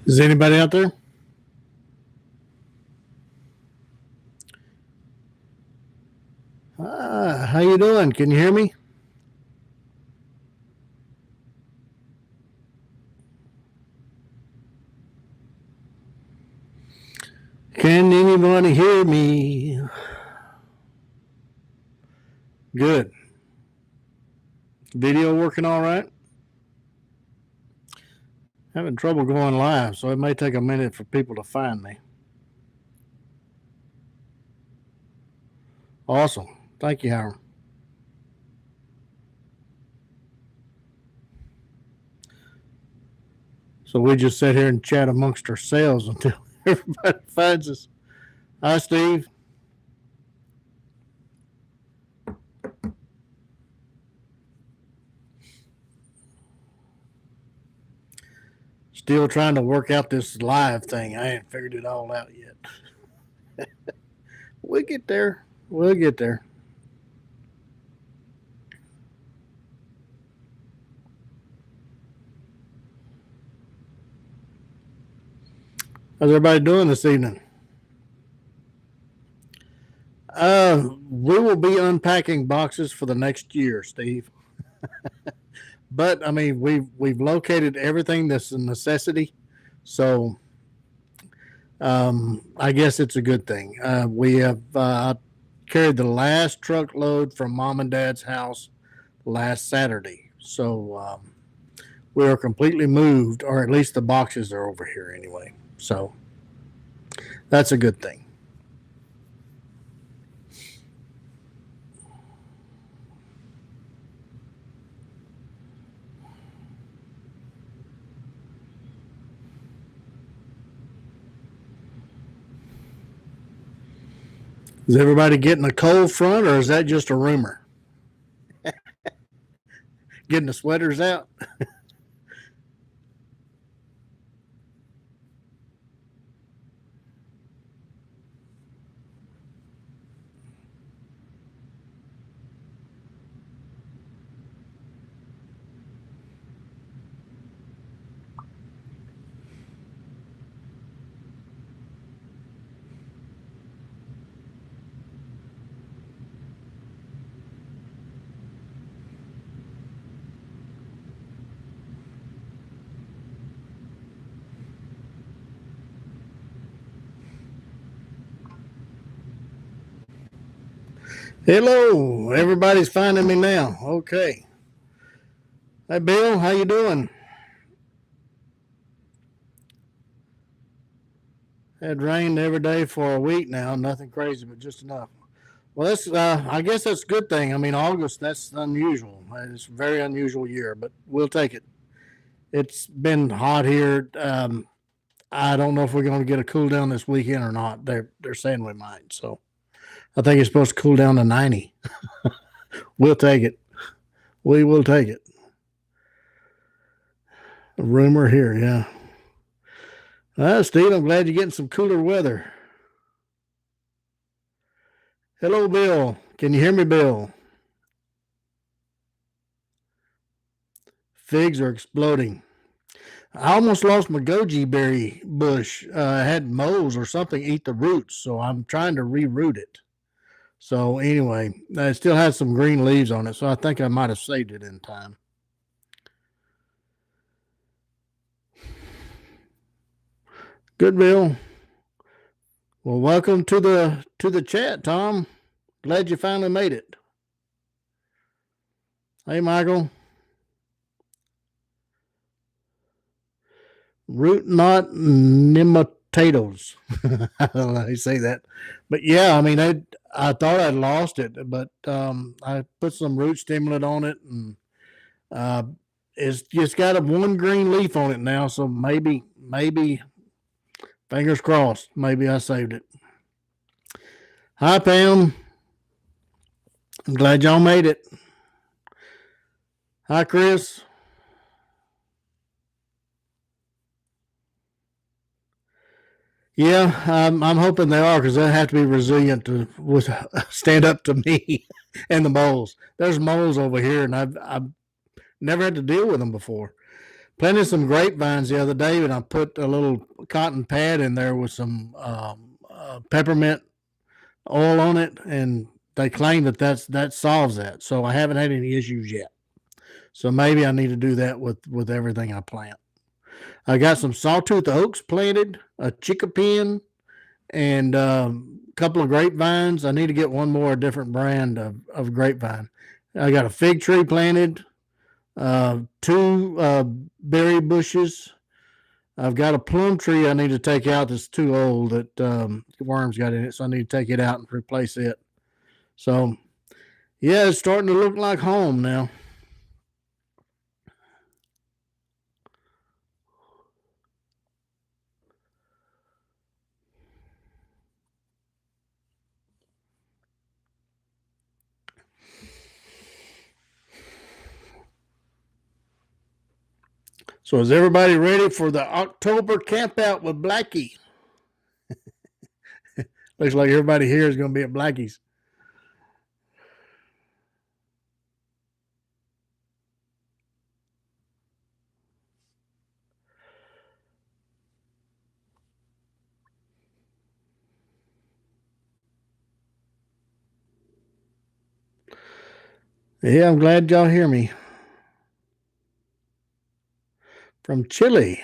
Is anybody out there? How you doing? Can you hear me? Can anybody hear me? Good. Video working all right? Having trouble going live, so it may take a minute for people to find me. Awesome. Thank you, Howard. So we just sit here and chat amongst ourselves until everybody finds us. Hi, Steve. Still trying to work out this live thing. I ain't figured it all out yet. We'll get there. We'll get there. How's everybody doing this evening? We will be unpacking boxes for the next year, Steve. But I mean, we've located everything that's a necessity, so I guess it's a good thing. We have carried the last truckload from Mom and Dad's house last Saturday, so we are completely moved, or at least the boxes are over here anyway. So that's a good thing. Is everybody getting a cold front, or is that just a rumor? Getting the sweaters out? Hello, everybody's finding me now. Okay. Hey, Bill, how you doing? Had rained every day for a week now. Nothing crazy, but just enough. Well, that's I guess that's a good thing. I mean, August, that's unusual. It's a very unusual year, but we'll take it. It's been hot here. I don't know if we're going to get a cool down this weekend or not. They're saying we might. So I think it's supposed to cool down to 90. We'll take it. We will take it. A rumor here, yeah. Steve, I'm glad you're getting some cooler weather. Hello, Bill. Can you hear me, Bill? Figs are exploding. I almost lost my goji berry bush. I had moles or something eat the roots, so I'm trying to reroot it. So anyway, it still has some green leaves on it, so I think I might have saved it in time. Good, Bill. Well, welcome to the chat, Tom. Glad you finally made it. Hey, Michael. Root knot nematodes. I don't know how you say that, but yeah, I mean, I thought I'd lost it, but I put some root stimulant on it, and it's just got a one green leaf on it now. So maybe, fingers crossed, maybe I saved it. Hi, Pam. I'm glad y'all made it. Hi, Chris. Yeah, I'm hoping they are because they have to be resilient to stand up to me and the moles. There's moles over here, and I've never had to deal with them before. Planted some grapevines the other day, and I put a little cotton pad in there with some peppermint oil on it, and they claim that solves that. So I haven't had any issues yet. So maybe I need to do that with everything I plant. I got some sawtooth oaks planted, a chickapea, and a couple of grapevines. I need to get one more different brand of grapevine. I got a fig tree planted, two berry bushes. I've got a plum tree I need to take out that's too old that worms got in it, so I need to take it out and replace it. So, yeah, it's starting to look like home now. So is everybody ready for the October camp out with Blackie? Looks like everybody here is going to be at Blackie's. Yeah, I'm glad y'all hear me. From Chile.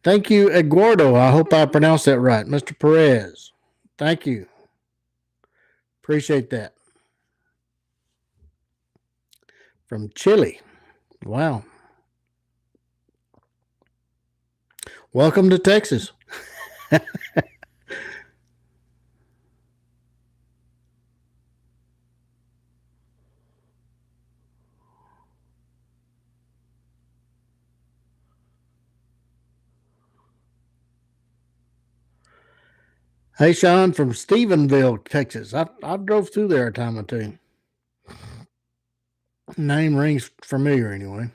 Thank you, Eduardo. I hope I pronounced that right. Mr. Perez. Thank you. Appreciate that. From Chile. Wow. Welcome to Texas. Hey, Sean from Stephenville, Texas. I drove through there a time or two. Name rings familiar anyway.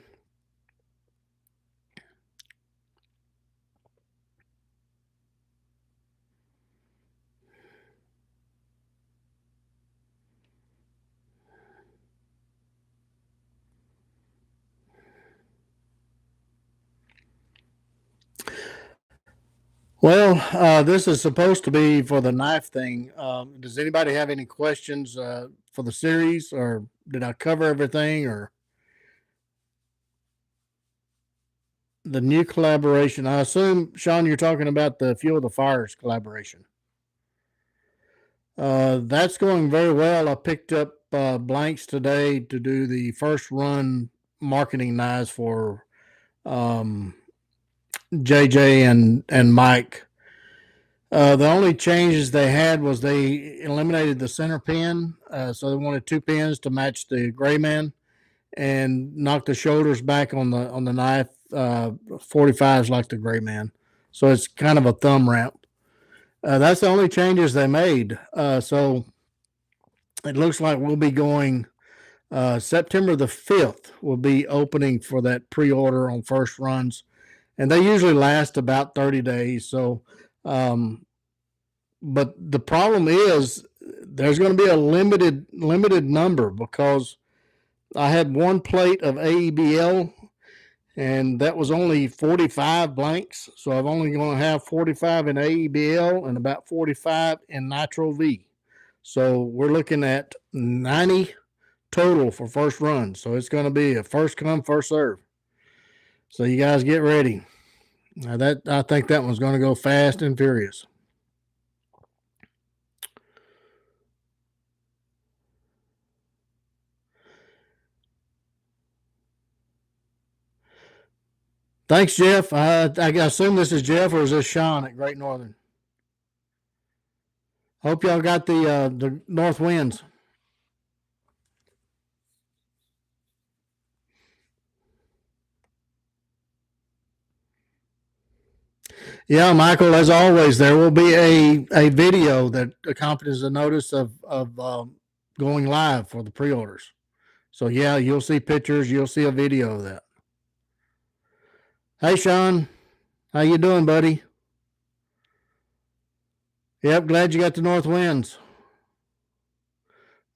Well, this is supposed to be for the knife thing. Does anybody have any questions for the series, or did I cover everything, or the new collaboration? I assume, Sean, you're talking about the Fuel the Fires collaboration. That's going very well. I picked up blanks today to do the first run marketing knives for JJ and Mike. The only changes they had was they eliminated the center pin, so they wanted two pins to match the Gray Man, and knocked the shoulders back on the knife. 45s like the Gray Man, so it's kind of a thumb ramp. That's the only changes they made. So it looks like we'll be going September the 5th. Will be opening for that pre-order on first runs, and they usually last about 30 days. So, but the problem is there's going to be a limited number, because I had one plate of AEBL, and that was only 45 blanks. So I'm only going to have 45 in AEBL and about 45 in Nitro V. So we're looking at 90 total for first run. So it's going to be a first come, first serve. So you guys get ready. Now I think that one's going to go fast and furious. Thanks, Jeff. I assume this is Jeff, or is this Sean at Great Northern? Hope y'all got the north winds. Yeah, Michael, as always, there will be a video that accompanies the notice of going live for the pre-orders. So yeah, you'll see pictures, you'll see a video of that. Hey, Sean, how you doing, buddy? Yep, glad you got the north winds.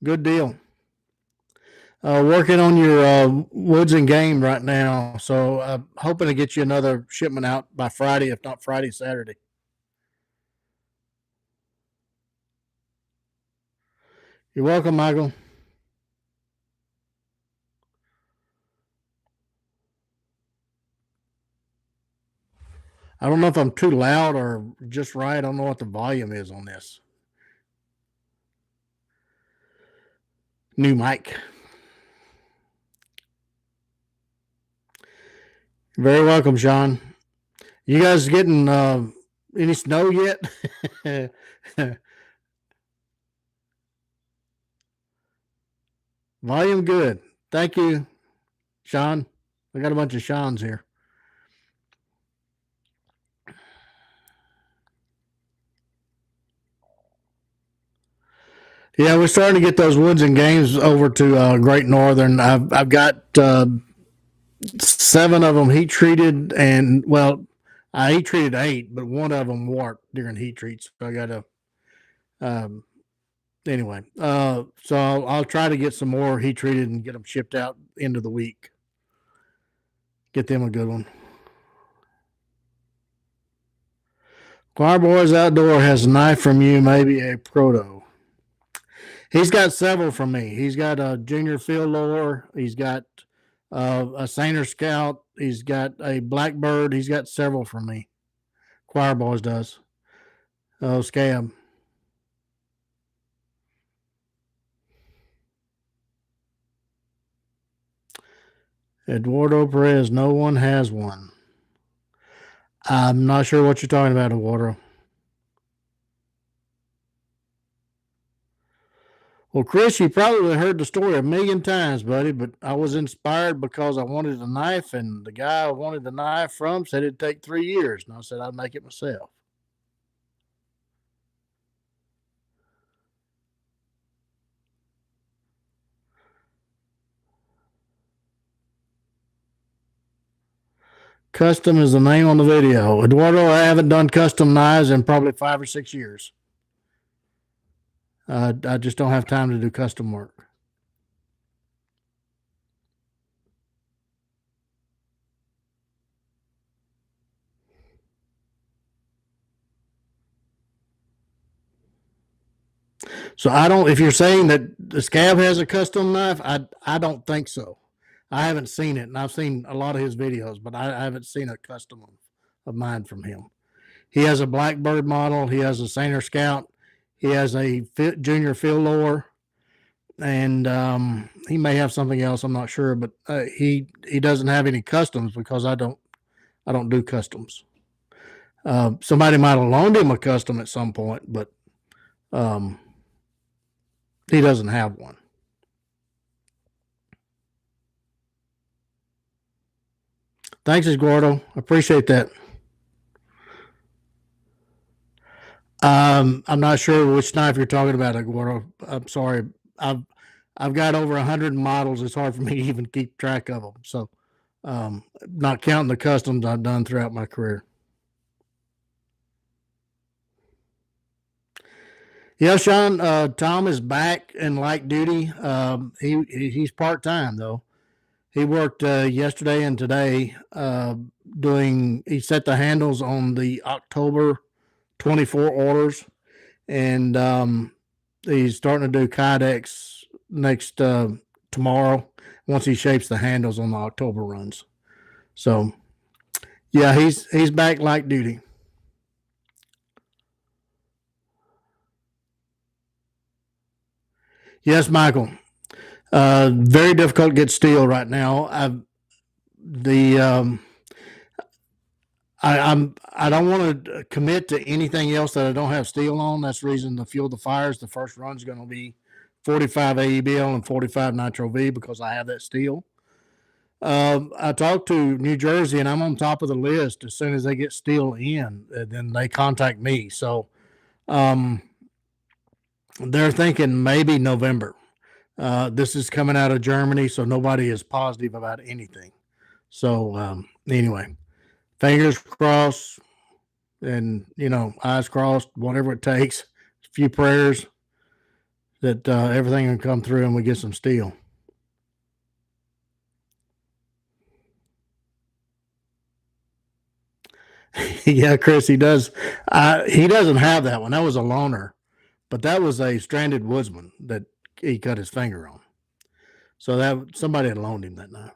Good deal. Working on your woods and game right now. So hoping to get you another shipment out by Friday, if not Friday, Saturday. You're welcome, Michael. I don't know if I'm too loud or just right. I don't know what the volume is on this new mic. Very welcome, Sean. You guys getting any snow yet? Volume good. Thank you, Sean. I got a bunch of Seans here. Yeah, we're starting to get those woods and games over to Great Northern. I've got 7 of them heat treated, and well, I heat treated 8, but one of them warped during heat treats. So I got to anyway. So I'll try to get some more heat treated and get them shipped out into the week. Get them a good one. Choir Boys Outdoor has a knife from you, maybe a proto. He's got several from me. He's got a junior field lower. He's got a Sainer Scout. He's got a Blackbird. He's got several from me. Choir Boys does. Oh, Scab. Eduardo Perez. No one has one. I'm not sure what you're talking about, Eduardo. Well, Chris, you probably heard the story a million times, buddy, but I was inspired because I wanted a knife, and the guy I wanted the knife from said it'd take 3 years, and I said I'd make it myself. Custom is the name on the video. Eduardo, I haven't done custom knives in probably 5 or 6 years. I just don't have time to do custom work. So I don't. If you're saying that the Scab has a custom knife, I don't think so. I haven't seen it, and I've seen a lot of his videos, but I haven't seen a custom of mine from him. He has a Blackbird model. He has a Sainer Scout. He has a junior field lower, and he may have something else. I'm not sure, but he doesn't have any customs because I don't do customs. Somebody might have loaned him a custom at some point, but he doesn't have one. Thanks, Eduardo. Appreciate that. I'm not sure which knife you're talking about, Eduardo. I'm sorry. I've got over 100 models. It's hard for me to even keep track of them. So, not counting the customs I've done throughout my career. Yeah, Sean. Tom is back in light duty. He's part time though. He worked yesterday and today he set the handles on the October 24 orders, and he's starting to do Kydex next tomorrow once he shapes the handles on the October runs. So yeah, he's back light duty. Yes, Michael. Very difficult to get steel right now. I don't want to commit to anything else that I don't have steel on. That's the reason the Fuel the Fires, the first run is going to be 45 AEBL and 45 Nitro V because I have that steel. I talked to New Jersey, and I'm on top of the list. As soon as they get steel in, then they contact me. So they're thinking maybe November. This is coming out of Germany, so nobody is positive about anything. So anyway, fingers crossed, and eyes crossed. Whatever it takes, a few prayers that everything can come through and we get some steel. Yeah, Chris, he does. He doesn't have that one. That was a loaner, but that was a stranded woodsman that he cut his finger on. So that somebody had loaned him that knife.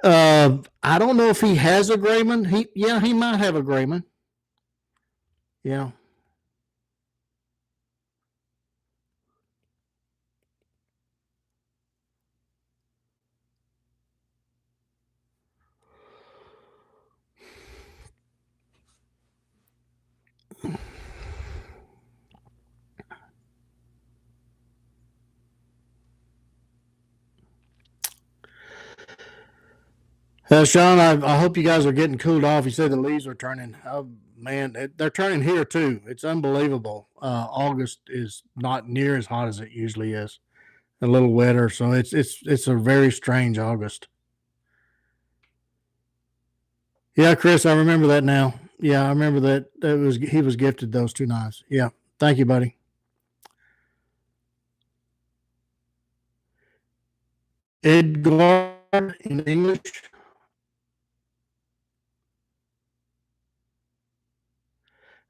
I don't know if he has a Grayman. He might have a Grayman. Yeah. Sean, I hope you guys are getting cooled off. You said the leaves are turning. Oh, man, they're turning here too. It's unbelievable. August is not near as hot as it usually is. A little wetter, so it's a very strange August. Yeah, Chris, I remember that now. Yeah, I remember that. He was gifted those two knives. Yeah, thank you, buddy. Edgard in English.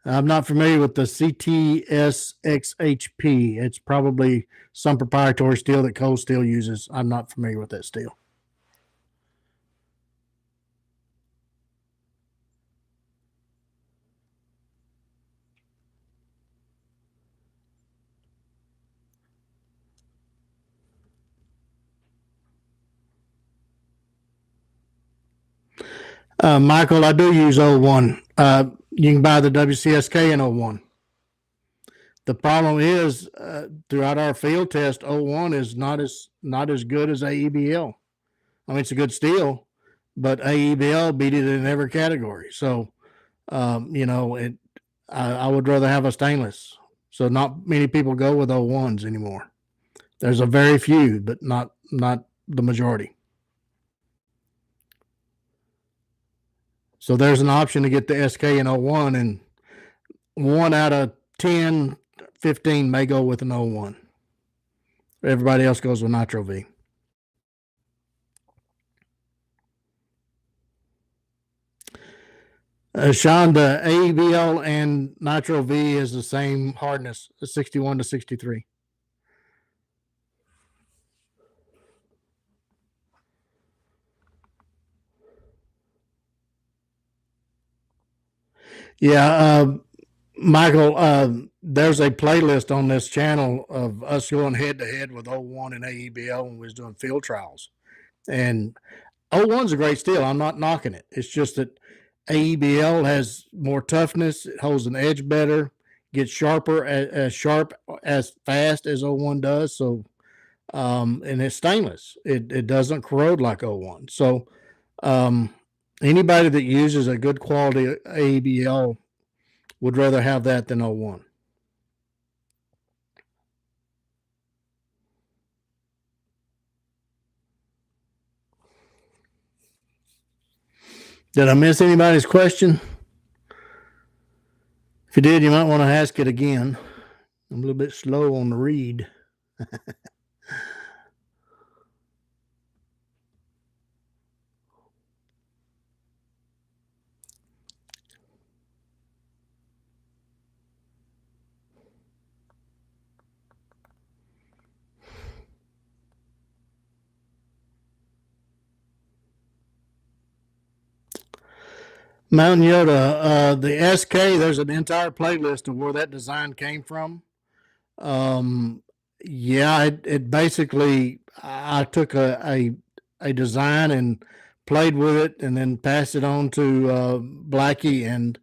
I'm not familiar with the CTSXHP. It's probably some proprietary steel that Cold Steel uses. I'm not familiar with that steel. Michael, I do use O1. You can buy the WCSK in O1. The problem is, throughout our field test, O1 is not as good as AEBL. I mean, it's a good steel, but AEBL beat it in every category. So, I would rather have a stainless. So not many people go with O1s anymore. There's a very few, but not the majority. So there's an option to get the SK in O1, and 1 out of 10, 15 may go with an O1. Everybody else goes with Nitro V. Sean, the AEBL and Nitro V is the same hardness, 61 to 63. Yeah, Michael, there's a playlist on this channel of us going head to head with O1 and AEBL when we was doing field trials. And O1's a great steel. I'm not knocking it. It's just that AEBL has more toughness. It holds an edge better, gets sharper, as sharp, as fast as O1 does. So, and it's stainless. It doesn't corrode like O1. So, anybody that uses a good quality AEBL would rather have that than O1. Did I miss anybody's question? If you did, you might want to ask it again. I'm a little bit slow on the read. Mountain Yoda, the SK, there's an entire playlist of where that design came from. Yeah, it basically, I took a design and played with it and then passed it on to Blackie and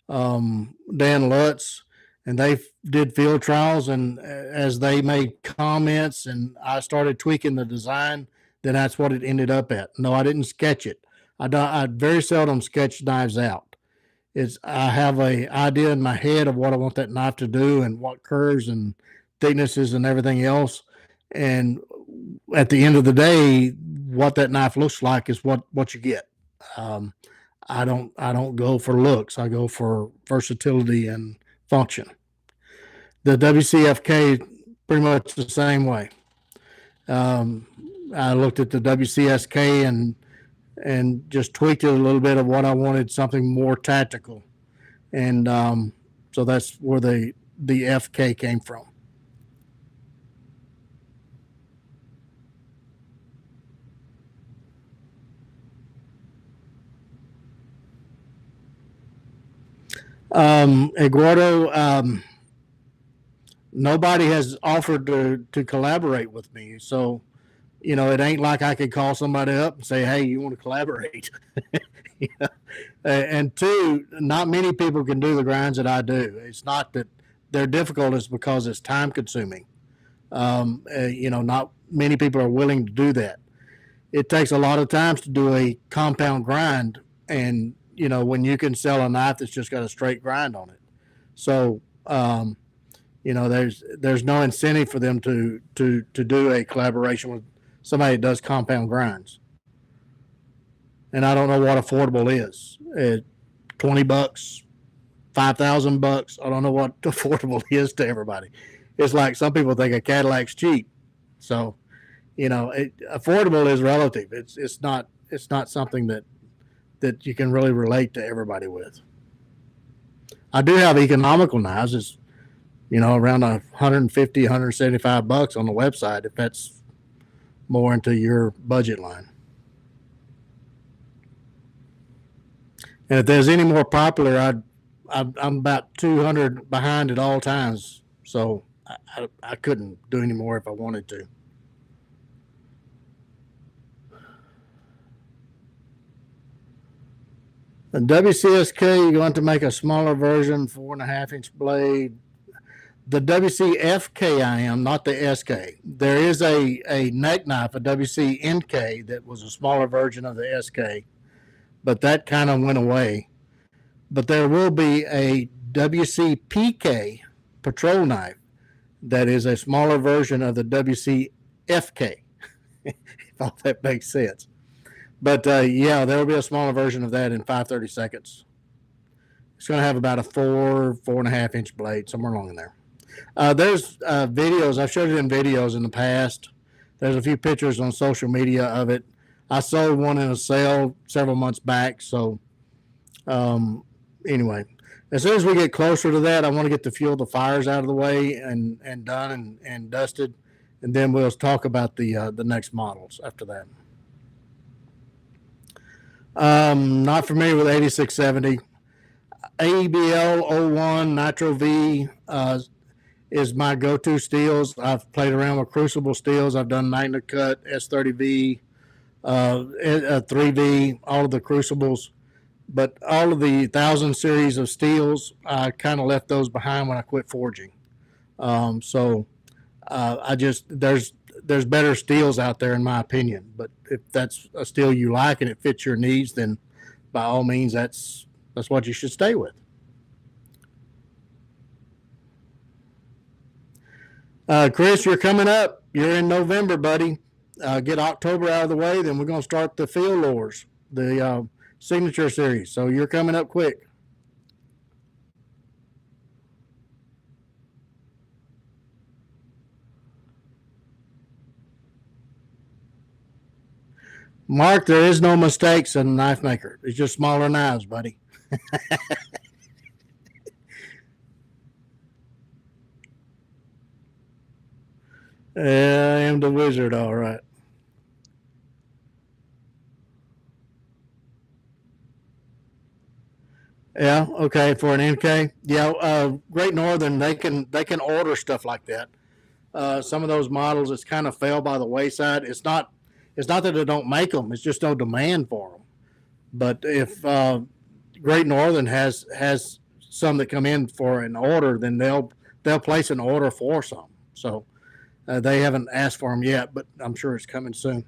Dan Lutz, and they did field trials. And as they made comments and I started tweaking the design, then that's what it ended up at. No, I didn't sketch it. I very seldom sketch knives out. I have a idea in my head of what I want that knife to do and what curves and thicknesses and everything else. And at the end of the day, what that knife looks like is what you get. Um, I don't go for looks. I go for versatility and function. The WCFK pretty much the same way. Um, I looked at the WCSK and just tweaked it a little bit of what I wanted, something more tactical, and so that's where the FK came from. Eduardo, nobody has offered to collaborate with me, so it ain't like I could call somebody up and say, "Hey, you want to collaborate?" Yeah. And two, not many people can do the grinds that I do. It's not that they're difficult; it's because it's time consuming. Not many people are willing to do that. It takes a lot of times to do a compound grind, and when you can sell a knife that's just got a straight grind on it. So there's no incentive for them to do a collaboration with somebody that does compound grinds. And I don't know what affordable is. $20, $5,000. I don't know what affordable is to everybody. It's like some people think a Cadillac's cheap. So, affordable is relative. It's not something that you can really relate to everybody with. I do have economical knives. It's around $150, $175 on the website if that's more into your budget line. And if there's any more popular, I'm about 200 behind at all times, so I couldn't do any more if I wanted to. The WCSK, you're going to make a smaller version, 4.5-inch blade. The WCFK I am, not the SK. There is a neck knife, a WCNK, that was a smaller version of the SK, but that kind of went away. But there will be a WCPK patrol knife that is a smaller version of the WCFK, if all that makes sense. But yeah, there will be a smaller version of that in 5/32. It's going to have about a 4.5-inch blade, somewhere along in there. There's videos. I've showed it in videos in the past. There's a few pictures on social media of it. I sold one in a sale several months back. So anyway, as soon as we get closer to that, I want to get the fuel the fires out of the way and done and dusted, and then we'll talk about the next models after that. Not familiar with 8670. AEBL 01 Nitro V is my go-to steels. I've played around with Crucible steels. I've done Magna Cut, S30V, 3V, all of the Crucibles. But all of the 1000 series of steels, I kind of left those behind when I quit forging. There's better steels out there in my opinion. But if that's a steel you like and it fits your needs, then by all means, that's what you should stay with. Chris, you're coming up. You're in November, buddy. Get October out of the way, then we're going to start the Field Lures, the Signature Series. So you're coming up quick. Mark, there is no mistakes in a knife maker. It's just smaller knives, buddy. I am the wizard, all right. Yeah, okay, for an NK. Yeah, Great Northern, they can order stuff like that. Some of those models, it's kind of fell by the wayside. It's not that they don't make them; it's just no demand for them. But if Great Northern has some that come in for an order, then they'll place an order for some. So they haven't asked for them yet, but I'm sure it's coming soon.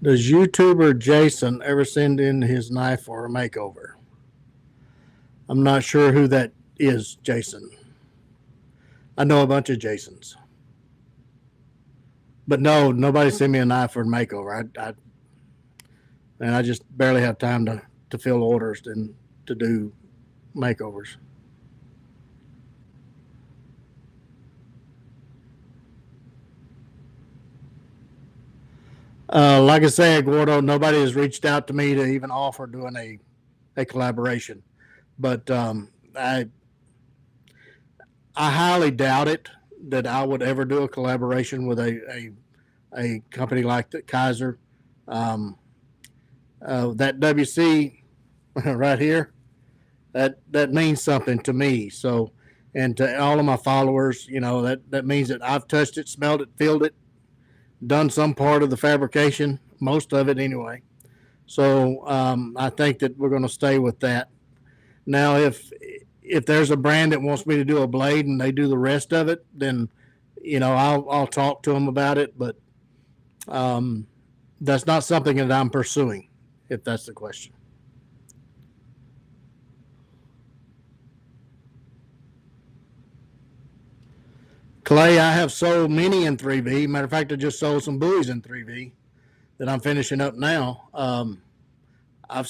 Does YouTuber Jason ever send in his knife for a makeover? I'm not sure who that is, Jason. I know a bunch of Jasons. But no, nobody sent me a knife for a makeover. and I just barely have time to fill orders and to do makeovers. Like I said, Gordo, nobody has reached out to me to even offer doing a collaboration, but I highly doubt it that I would ever do a collaboration with a company like the Kaiser. Um, that WC right here, that means something to me. So, and to all of my followers, that means that I've touched it, smelled it, filled it, done some part of the fabrication, most of it anyway. So I think that we're going to stay with that. Now, if there's a brand that wants me to do a blade and they do the rest of it, then I'll talk to them about it. But um, that's not something that I'm pursuing, if that's the question. Clay, I have sold many in 3V. Matter of fact, I just sold some buoys in 3V that I'm finishing up now. I'm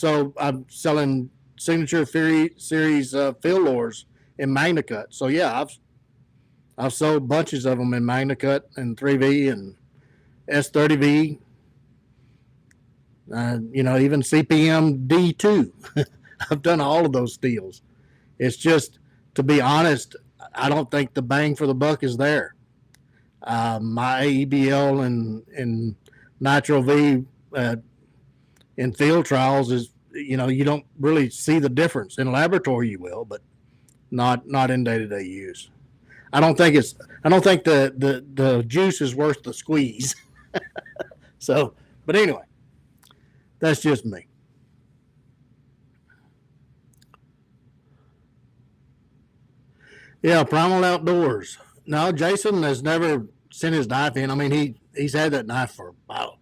selling signature series field lures in MagnaCut. So yeah, I've sold bunches of them in MagnaCut and 3V and S30V. Even CPM D2. I've done all of those steels. It's just, to be honest, I don't think the bang for the buck is there. My AEBL and Nitro V in field trials is, you don't really see the difference. In laboratory you will, but not in day-to-day use. I don't think the juice is worth the squeeze. So, but anyway, that's just me. Yeah, Primal Outdoors. No, Jason has never sent his knife in. I mean, he's had that knife for about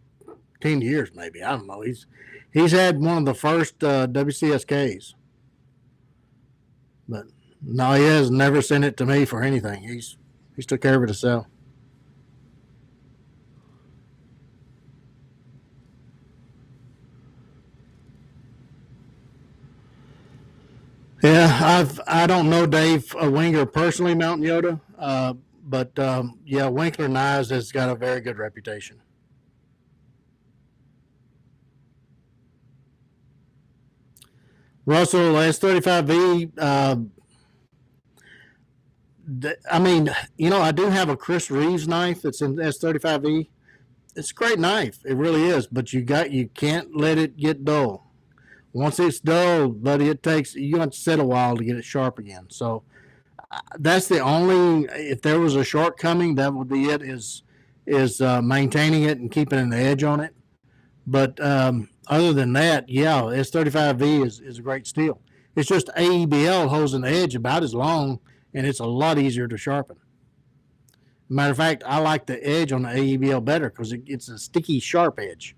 10 years, maybe. I don't know. He's had one of the first WCSKs, but no, he has never sent it to me for anything. He's took care of it himself. Yeah, I don't know Dave Winger personally, Mountain Yoda, but yeah, Winkler Knives has got a very good reputation. Russell S35V. I mean, I do have a Chris Reeves knife that's in S35V. It's a great knife, it really is. But you can't let it get dull. Once it's dull, buddy, you have to sit a while to get it sharp again. So that's the only, if there was a shortcoming, that would be it. Is maintaining it and keeping an edge on it. But other than that, yeah, S35V is a great steel. It's just AEBL holds an edge about as long, and it's a lot easier to sharpen. Matter of fact, I like the edge on the AEBL better because it's a sticky, sharp edge,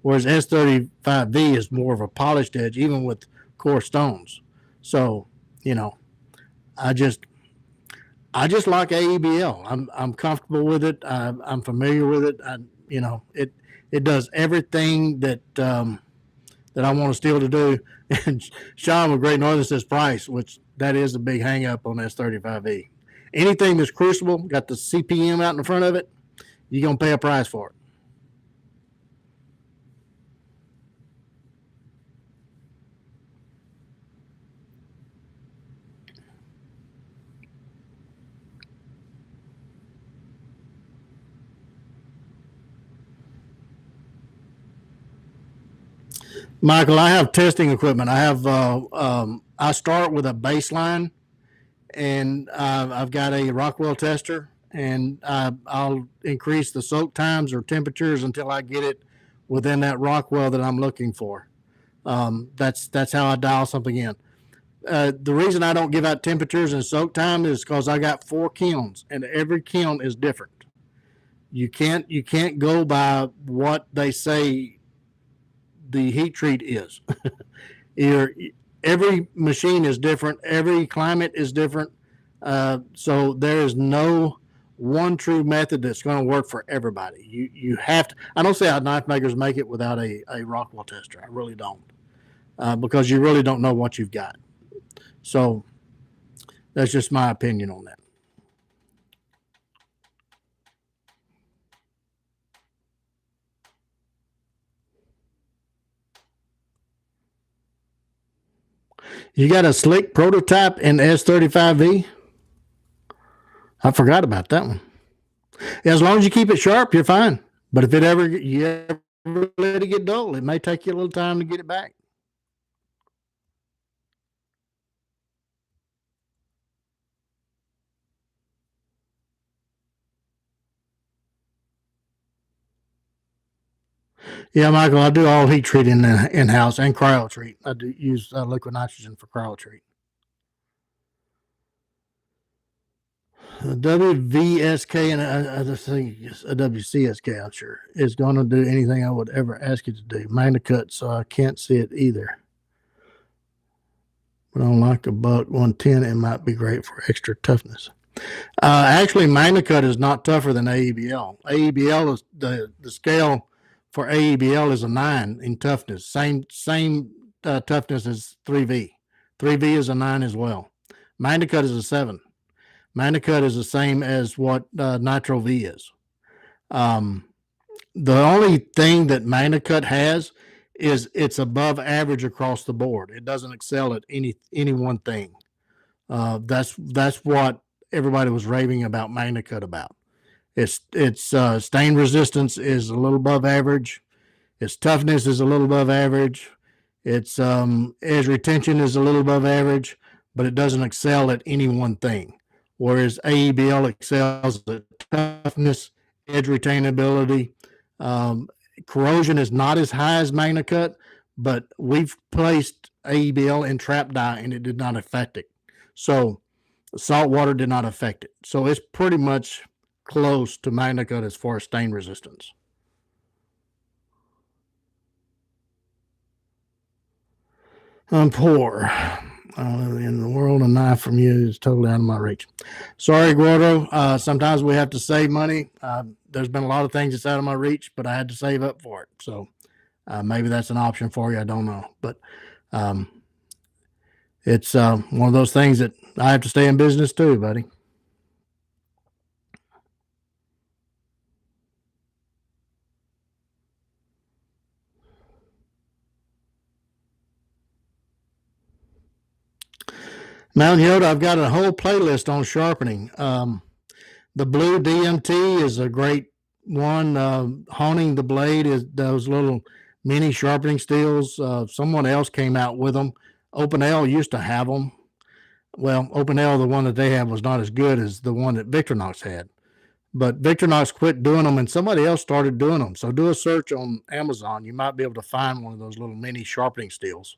whereas S35V is more of a polished edge, even with core stones. So, you know, I just like AEBL. I'm comfortable with it. I'm familiar with it. It does everything that I want a steel to do. And Sean with Great Northern says price, which that is a big hang up on S35V. Anything that's crucible, got the CPM out in the front of it, you're going to pay a price for it. Michael, I have testing equipment. I start with a baseline, and I've got a Rockwell tester, and I'll increase the soak times or temperatures until I get it within that Rockwell that I'm looking for. That's how I dial something in. The reason I don't give out temperatures and soak time is because I got 4 kilns, and every kiln is different. You can't go by what they say the heat treat is. Your every machine is different. Every climate is different. So there is no one true method that's going to work for everybody. You have to. I don't say how knife makers make it without a Rockwell tester. I really don't, because you really don't know what you've got. So that's just my opinion on that. You got a slick prototype in S35V? I forgot about that one. As long as you keep it sharp, you're fine. But if you ever let it get dull, it may take you a little time to get it back. Yeah, Michael, I do all heat treating in house and cryo treat. I do use liquid nitrogen for cryo treat. WVSK and I think a WCSK, I'm sure, is going to do anything I would ever ask it to do. MagnaCut, so I can't see it either. But unlike the Buck 110, it might be great for extra toughness. Actually, MagnaCut is not tougher than AEBL. AEBL is the scale for AEBL is a 9 in toughness. Same toughness as 3V. 3V is a 9 as well. MagnaCut is a 7. MagnaCut is the same as what Nitro V is. The only thing that MagnaCut has is it's above average across the board. It doesn't excel at any one thing. That's what everybody was raving about MagnaCut about. Its stain resistance is a little above average. Its toughness is a little above average. Its edge retention is a little above average, but it doesn't excel at any one thing. Whereas AEBL excels at toughness, edge retainability. Corrosion is not as high as MagnaCut, but we've placed AEBL in trap dye and it did not affect it. So salt water did not affect it. So it's pretty much close to MagnaCut as far as stain resistance. I'm poor. In the world, a knife from you is totally out of my reach. Sorry, Gordo. Sometimes we have to save money. There's been a lot of things that's out of my reach, but I had to save up for it. So maybe that's an option for you. I don't know. But it's one of those things that I have to stay in business too, buddy. Mountain Yoda, I've got a whole playlist on sharpening. The blue DMT is a great one. Honing the blade is those little mini sharpening steels. Someone else came out with them. Opinel used to have them. Well, Opinel, the one that they had was not as good as the one that Victorinox had. But Victorinox quit doing them and somebody else started doing them. So do a search on Amazon. You might be able to find one of those little mini sharpening steels.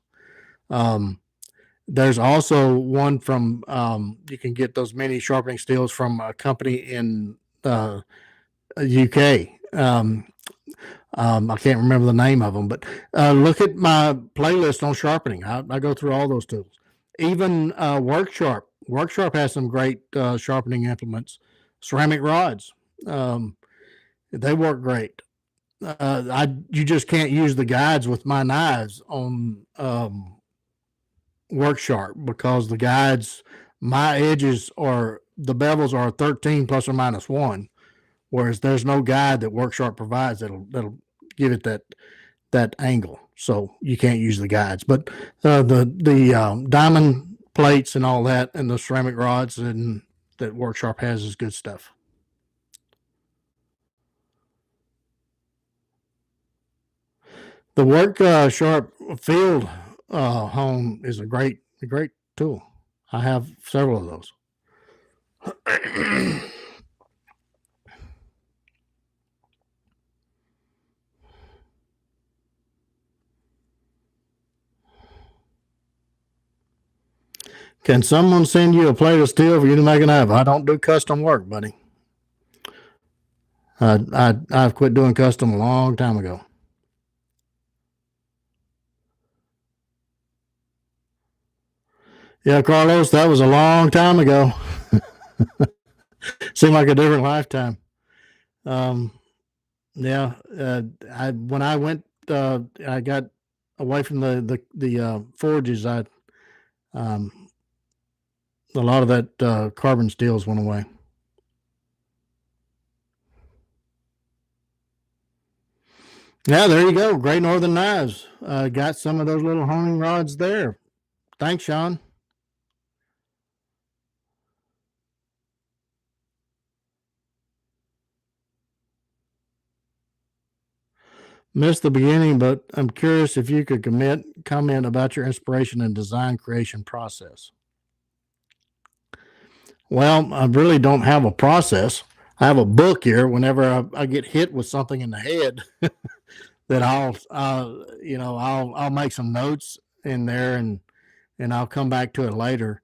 There's also one from you can get those mini sharpening steels from a company in UK. I can't remember the name of them, but look at my playlist on sharpening. I go through all those tools. Even WorkSharp. WorkSharp has some great sharpening implements. Ceramic rods. They work great. You just can't use the guides with my knives on WorkSharp because the guides, my edges are the bevels are 13 plus or minus 1, whereas there's no guide that WorkSharp provides that'll give it that angle. So you can't use the guides, but the diamond plates and all that, and the ceramic rods and that WorkSharp has is good stuff. The WorkSharp Field Hone is a great tool. I have several of those. Can someone send you a plate of steel for you to make a knife? I don't do custom work, buddy. I've quit doing custom a long time ago. Yeah, Carlos, that was a long time ago. Seemed like a different lifetime. Um, yeah, I when I went, I got away from the forges. Um, a lot of that carbon steels went away. Yeah, there you go. Great Northern Knives. Got some of those little honing rods there. Thanks, Sean. Missed the beginning, but I'm curious if you could comment about your inspiration and design creation process. Well, I really don't have a process. I have a book here. Whenever I get hit with something in the head, that I'll make some notes in there and I'll come back to it later.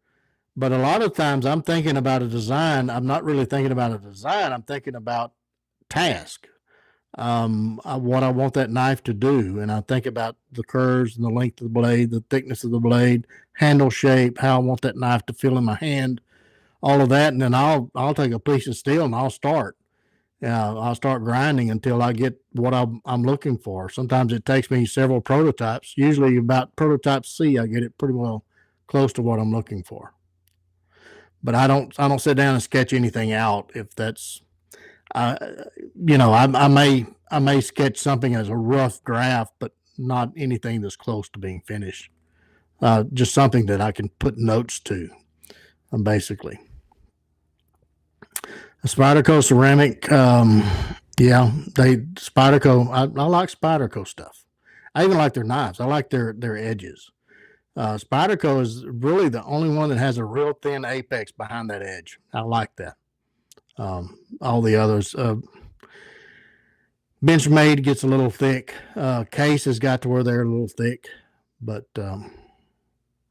But a lot of times I'm thinking about a design. I'm not really thinking about a design. I'm thinking about task. What I want that knife to do, and I think about the curves and the length of the blade, the thickness of the blade, handle shape, how I want that knife to feel in my hand, all of that, and then I'll take a piece of steel and I'll start grinding until I get what I'm looking for. Sometimes it takes me several prototypes. Usually, about prototype C, I get it pretty well close to what I'm looking for. But I don't sit down and sketch anything out if that's uh, I may sketch something as a rough draft, but not anything that's close to being finished. Just something that I can put notes to, basically. Spyderco ceramic, yeah, they Spyderco. I like Spyderco stuff. I even like their knives. I like their edges. Spyderco is really the only one that has a real thin apex behind that edge. I like that. All the others, Benchmade gets a little thick. Case has got to where they're a little thick, but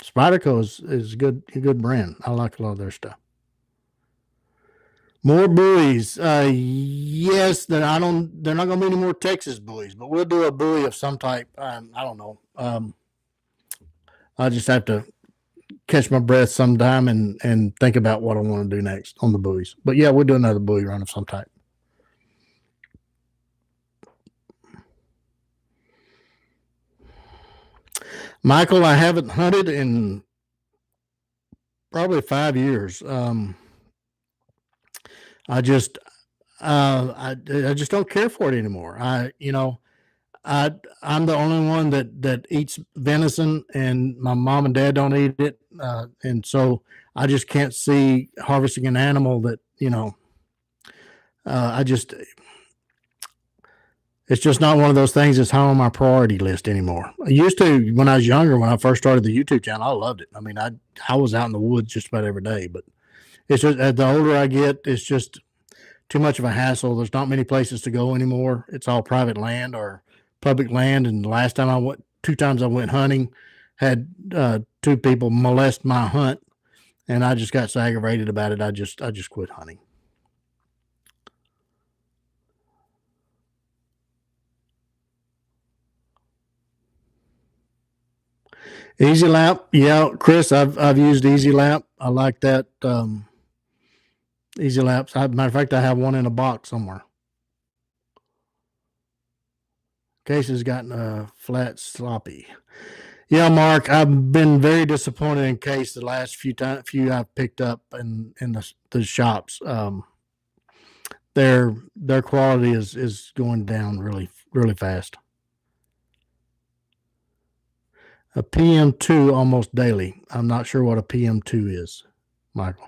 Spyderco is a good brand. I like a lot of their stuff. More buoys. Yes, that I don't. They're not going to be any more Texas buoys, but we'll do a buoy of some type. I don't know. I just have to catch my breath sometime and think about what I want to do next on the buoys. But yeah, we'll do another buoy run of some type. Michael, I haven't hunted in probably 5 years. I just I just don't care for it anymore. I I'm the only one that eats venison, and my mom and dad don't eat it, and so I just can't see harvesting an animal that I just it's just not one of those things that's high on my priority list anymore. I used to when I was younger, when I first started the YouTube channel. I loved it. I mean, I was out in the woods just about every day, but it's just as the older I get, it's just too much of a hassle. There's not many places to go anymore. It's all private land or public land. And the last time I went, 2 times I went hunting, had two people molest my hunt, and I just got so aggravated about it. I just quit hunting. Easy Lap, yeah, Chris, I've used Easy Lap. I like that. Easy Laps. Matter of fact, I have one in a box somewhere. Case has gotten flat sloppy. Yeah, Mark, I've been very disappointed in Case the last few I've picked up in the shops. Their quality is going down really fast. A PM2 almost daily. I'm not sure what a PM2 is, Michael.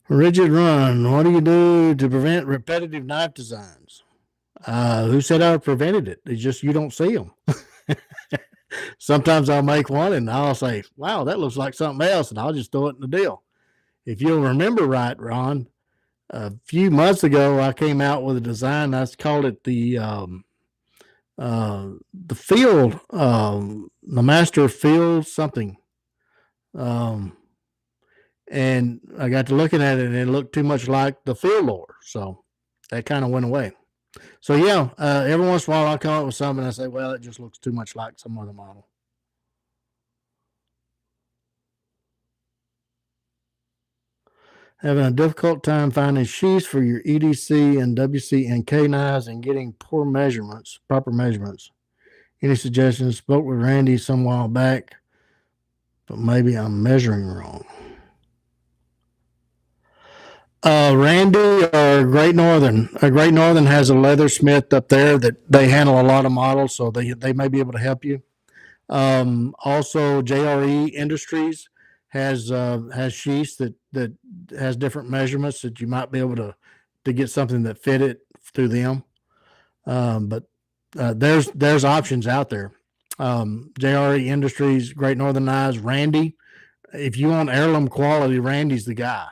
Rigid run. What do you do to prevent repetitive knife designs? Who said I prevented it? It's just you don't see them. Sometimes I'll make one and I'll say, wow, that looks like something else, and I'll just throw it in the deal. If you'll remember right, Ron, a few months ago, I came out with a design. I called it the field, the master field something. Um, and I got to looking at it, and it looked too much like the field lore. So that kind of went away. So yeah, every once in a while I'll come up with something and I say, well, it just looks too much like some other model. Having a difficult time finding sheaths for your EDC and WC&K knives and getting proper measurements. Any suggestions? Spoke with Randy some while back, but maybe I'm measuring wrong. Randy or Great Northern. Great Northern has a leathersmith up there that they handle a lot of models, so they may be able to help you. Also, JRE Industries has sheaths that has different measurements that you might be able to get something that fit it through them. But there's options out there. JRE Industries, Great Northern Knives, Randy. If you want heirloom quality, Randy's the guy.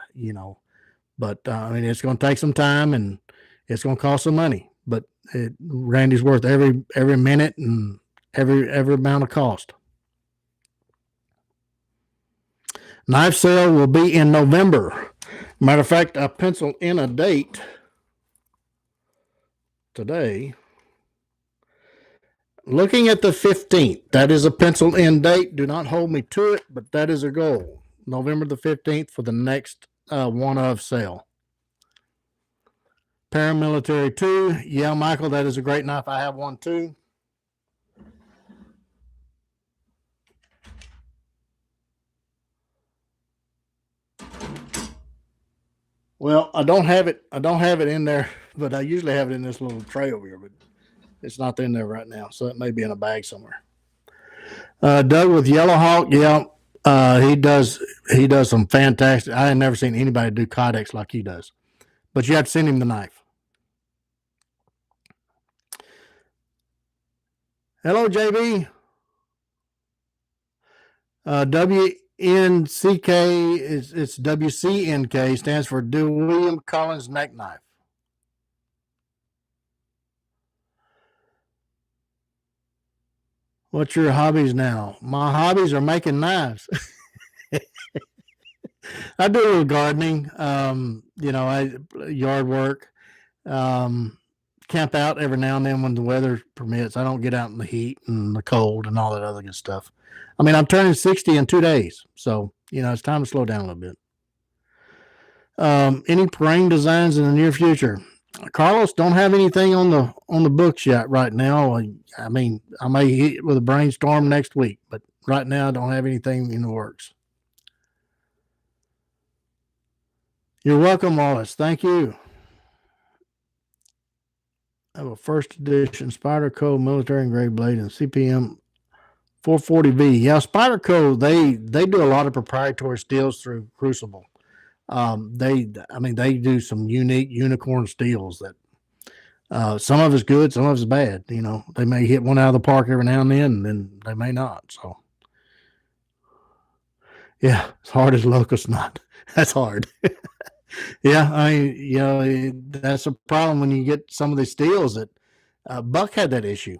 But I mean, it's going to take some time and it's going to cost some money. But Randy's worth every minute and every amount of cost. Knife sale will be in November. Matter of fact, I penciled in a date today. Looking at the 15th, that is a penciled in date. Do not hold me to it, but that is a goal. November the 15th for the next one of sale. Paramilitary 2. Yeah, Michael, that is a great knife. I have one too. Well, I don't have it in there, but I usually have it in this little tray over here, but it's not in there right now, so it may be in a bag somewhere. Doug with Yellow Hawk, yeah, he does some fantastic. I had never seen anybody do Kydex like he does, but you have to send him the knife. Hello, JB. WNCK it's WCNK, stands for Do William Collins Neck Knife. What's your hobbies now? My hobbies are making knives. I do a little gardening, yard work, camp out every now and then when the weather permits. I don't get out in the heat and the cold and all that other good stuff. I mean, I'm turning 60 in 2 days, so it's time to slow down a little bit. Any parade designs in the near future? Carlos, don't have anything on the books yet right now. I mean, I may hit with a brainstorm next week, but right now I don't have anything in the works. You're welcome, Wallace. Thank you. I have a first edition Spyderco military engraved blade and CPM 440V. Yeah, Spyderco, they do a lot of proprietary steels through Crucible. They do some unique unicorn steels that some of it's good, some of it's bad. They may hit one out of the park every now and then they may not. So, yeah, as hard as locust nut. That's hard. Yeah, I mean, that's a problem when you get some of the steels that Buck had that issue.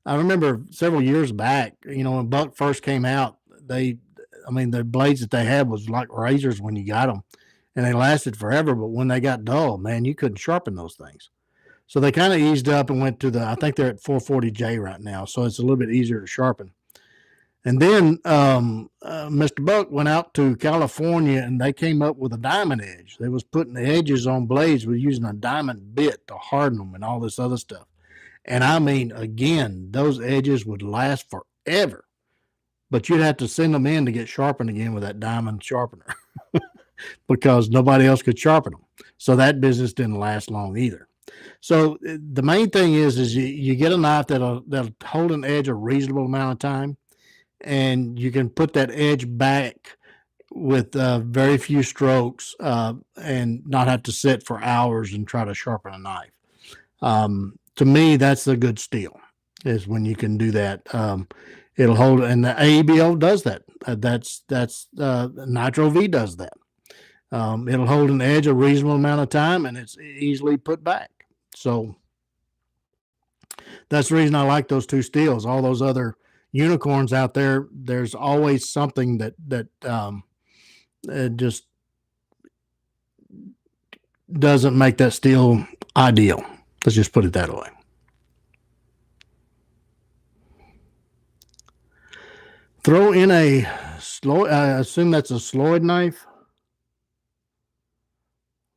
I remember several years back, when Buck first came out, the blades that they had was like razors when you got them, and they lasted forever. But when they got dull, man, you couldn't sharpen those things. So they kind of eased up and went to I think they're at 440J right now, so it's a little bit easier to sharpen. And then Mr. Buck went out to California and they came up with a diamond edge. They was putting the edges on blades with using a diamond bit to harden them and all this other stuff. And I mean, again, those edges would last forever. But you'd have to send them in to get sharpened again with that diamond sharpener because nobody else could sharpen them. So that business didn't last long either. So the main thing is you get a knife that'll hold an edge a reasonable amount of time. And you can put that edge back with very few strokes and not have to sit for hours and try to sharpen a knife. To me, that's a good steel, is when you can do that. It'll hold, and the AEBO does that. That's Nitro V does that. It'll hold an edge a reasonable amount of time, and it's easily put back. So that's the reason I like those two steels. All those other unicorns out there, there's always something that just doesn't make that steel ideal. Let's just put it that way. Throw in a slow, I assume that's a Sloyd knife.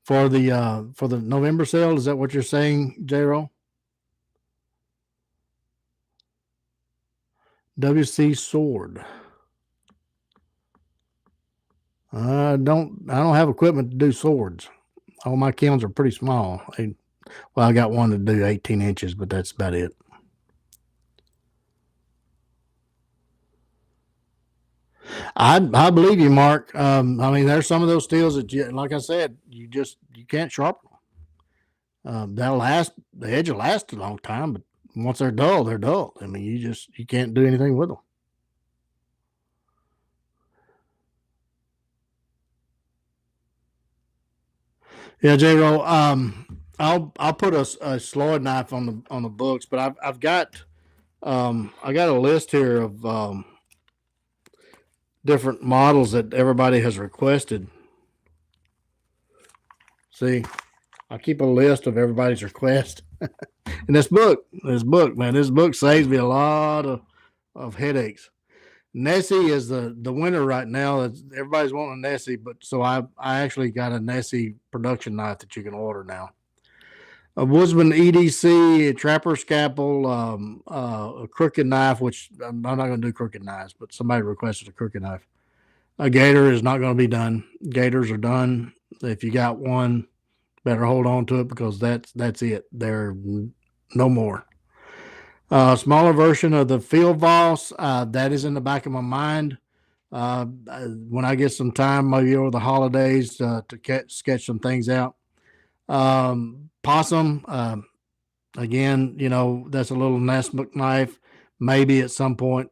for the November sale. Is that what you're saying, J-Roll? WC Sword. I don't have equipment to do swords. All my kilns are pretty small. Well, I got one to do 18 inches, but that's about it. I believe you, Mark. I mean, there's some of those steels that, like I said, you can't sharpen them. They'll last. The edge will last a long time, but once they're dull, they're dull. I mean, you can't do anything with them. Yeah, J-Roll. I'll put a Sloyd knife on the books, but I've got I got a list here of different models that everybody has requested. See, I keep a list of everybody's request. And this book, man, this book saves me a lot of headaches. Nessie is the winner right now. Everybody's wanting a Nessie, but so I actually got a Nessie production knife that you can order now. A Woodsman EDC, a Trapper Scalpel, a crooked knife, which I'm not going to do crooked knives, but somebody requested a crooked knife. A gator is not going to be done. Gators are done. If you got one, better hold on to it because that's it. They're no more. Smaller version of the Field Voss, that is in the back of my mind. When I get some time, maybe over the holidays, to sketch some things out. Possum, again, that's a little Nessmuk knife. Maybe at some point,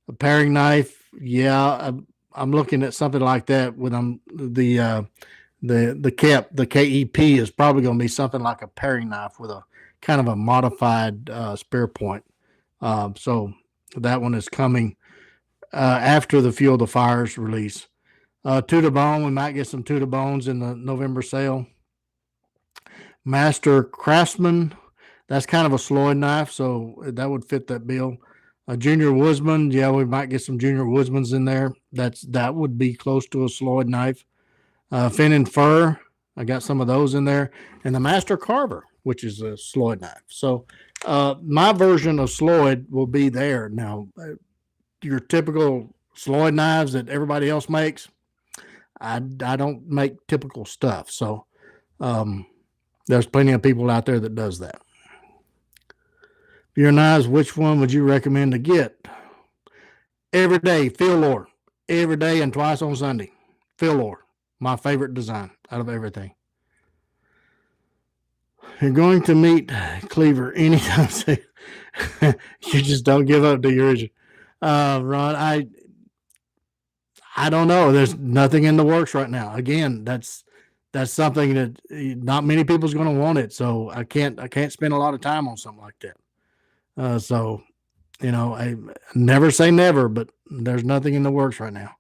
a paring knife. Yeah, I'm looking at something like that with the KEP is probably going to be something like a paring knife with a kind of a modified spear point. So that one is coming after the Fuel the Fires release. Tuda Bone, we might get some Tuda Bones in the November sale. Master Craftsman, that's kind of a Sloyd knife, so that would fit that bill. Junior Woodsman, yeah, we might get some Junior Woodsmans in there. That would be close to a Sloyd knife. Fin and Fur, I got some of those in there. And the Master Carver, which is a Sloyd knife. So my version of Sloyd will be there. Now, your typical Sloyd knives that everybody else makes, I don't make typical stuff. So there's plenty of people out there that does that. For your knives, which one would you recommend to get? Every day, Field Lore. Every day and twice on Sunday. Field Lore. My favorite design out of everything. You're going to meet Cleaver anytime soon. You just don't give up, do you, Ron? I don't know. There's nothing in the works right now. Again, that's something that not many people's going to want it. So I can't spend a lot of time on something like that. So, I never say never, but there's nothing in the works right now.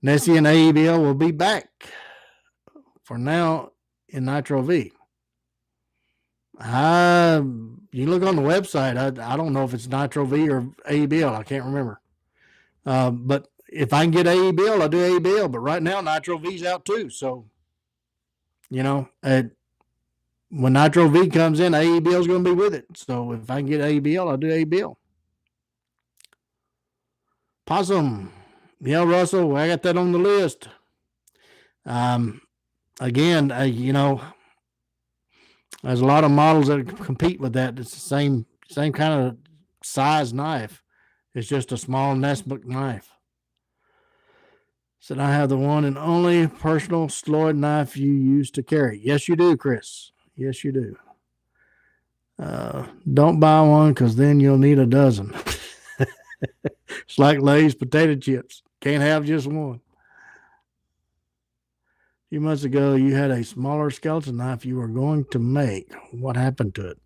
Nessie and AEBL will be back for now in Nitro V. You look on the website. I don't know if it's Nitro V or AEBL. I can't remember. But if I can get AEBL, I'll do AEBL. But right now, Nitro V's out too. So, when Nitro V comes in, AEBL is going to be with it. So if I can get AEBL, I'll do AEBL. Possum. Yeah, Russell, I got that on the list. Again, there's a lot of models that compete with that. It's the same kind of size knife. It's just a small Nessmuk knife. Said I have the one and only personal Sloyd knife you use to carry. Yes, you do, Chris. Yes, you do. Don't buy one because then you'll need a dozen. It's like Lay's potato chips. Can't have just one. A few months ago, you had a smaller skeleton knife you were going to make. What happened to it?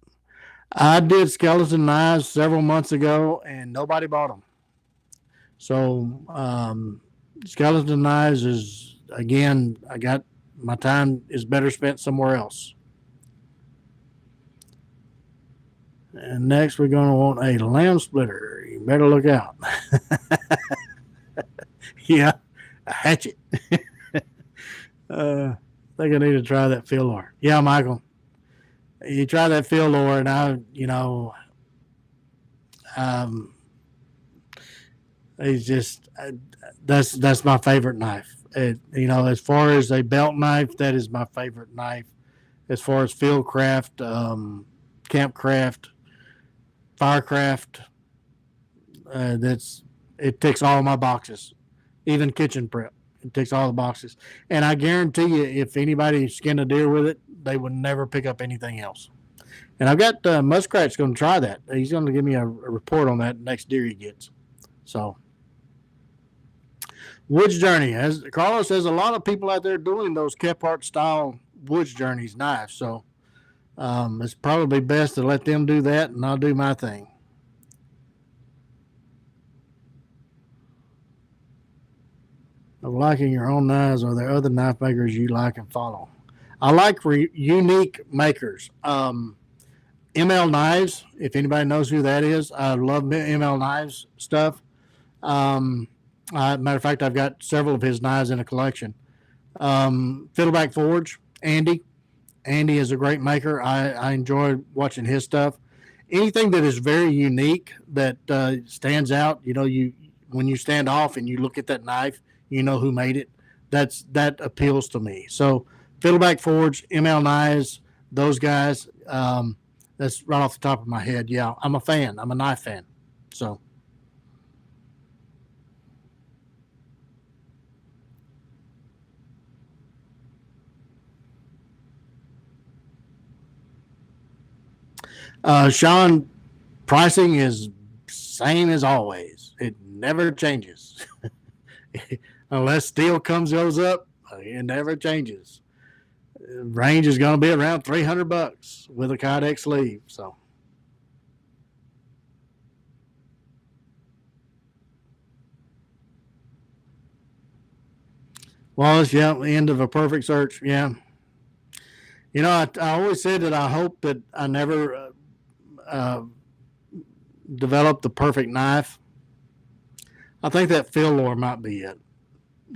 I did skeleton knives several months ago, and nobody bought them. So skeleton knives is, again, my time is better spent somewhere else. And next, we're going to want a lamb splitter. You better look out. Yeah, a hatchet. think I need to try that field lore. Yeah, Michael, you try that field lore, and um, it's just that's my favorite knife. As far as a belt knife, that is my favorite knife. As far as fieldcraft, campcraft, firecraft, it ticks all my boxes, even kitchen prep. It ticks all the boxes, and I guarantee you, if anybody skinned a deer with it, they would never pick up anything else. And I've got Muskrat's going to try that. He's going to give me a report on that next deer he gets. So, Woods Journey, as Carlos says, a lot of people out there doing those Kephart style Woods Journeys knives. So, it's probably best to let them do that, and I'll do my thing. Of liking your own knives, or there other knife makers you like and follow? I like unique makers. ML Knives, if anybody knows who that is, I love ML Knives stuff. Matter of fact, I've got several of his knives in a collection. Fiddleback Forge, Andy. Andy is a great maker. I enjoy watching his stuff. Anything that is very unique that stands out, when you stand off and you look at that knife, you know who made it. That appeals to me. So Fiddleback Forge, ML Knives, those guys. That's right off the top of my head. Yeah, I'm a fan. I'm a knife fan. So. Sean, pricing is same as always. It never changes. Unless steel goes up, it never changes. Range is going to be around $300 with a Kydex sleeve. So, Wallace, yeah, the end of a perfect search. Yeah, I always said that I hope that I never develop the perfect knife. I think that field lore might be it.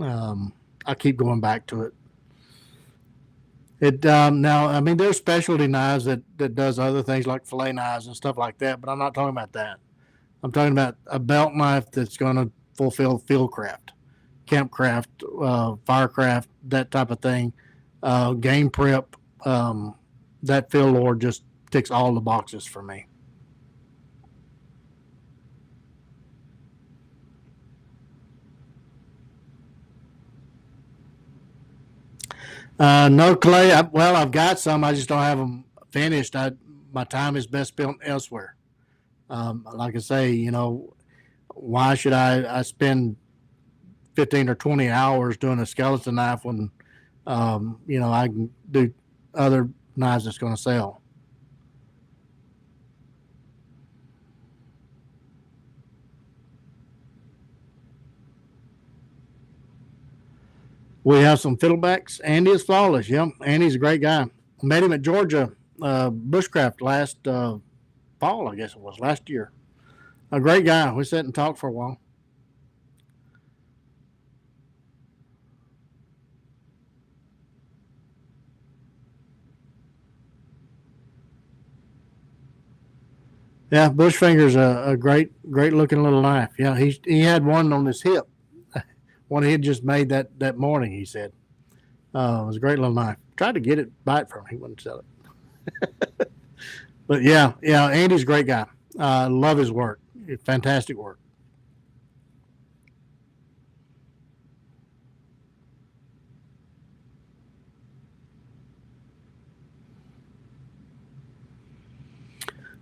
I keep going back to it. Now, I mean, there's specialty knives that does other things like fillet knives and stuff like that, but I'm not talking about that. I'm talking about a belt knife that's going to fulfill fieldcraft, campcraft, firecraft, that type of thing. Game prep, that field lore just ticks all the boxes for me. No, Clay. I've got some. I just don't have them finished. My time is best spent elsewhere. Like I say, why should I spend 15 or 20 hours doing a skeleton knife when, I can do other knives that's going to sell? We have some fiddlebacks. Andy is flawless. Yeah, Andy's a great guy. Met him at Georgia Bushcraft last fall, I guess it was, last year. A great guy. We sat and talked for a while. Yeah, Bushfinger's a great looking little knife. Yeah, he had one on his hip. One he had just made that morning, he said. It was a great little knife. Tried to get it, buy it from him. He wouldn't sell it. But yeah, Andy's a great guy. Love his work. Fantastic work.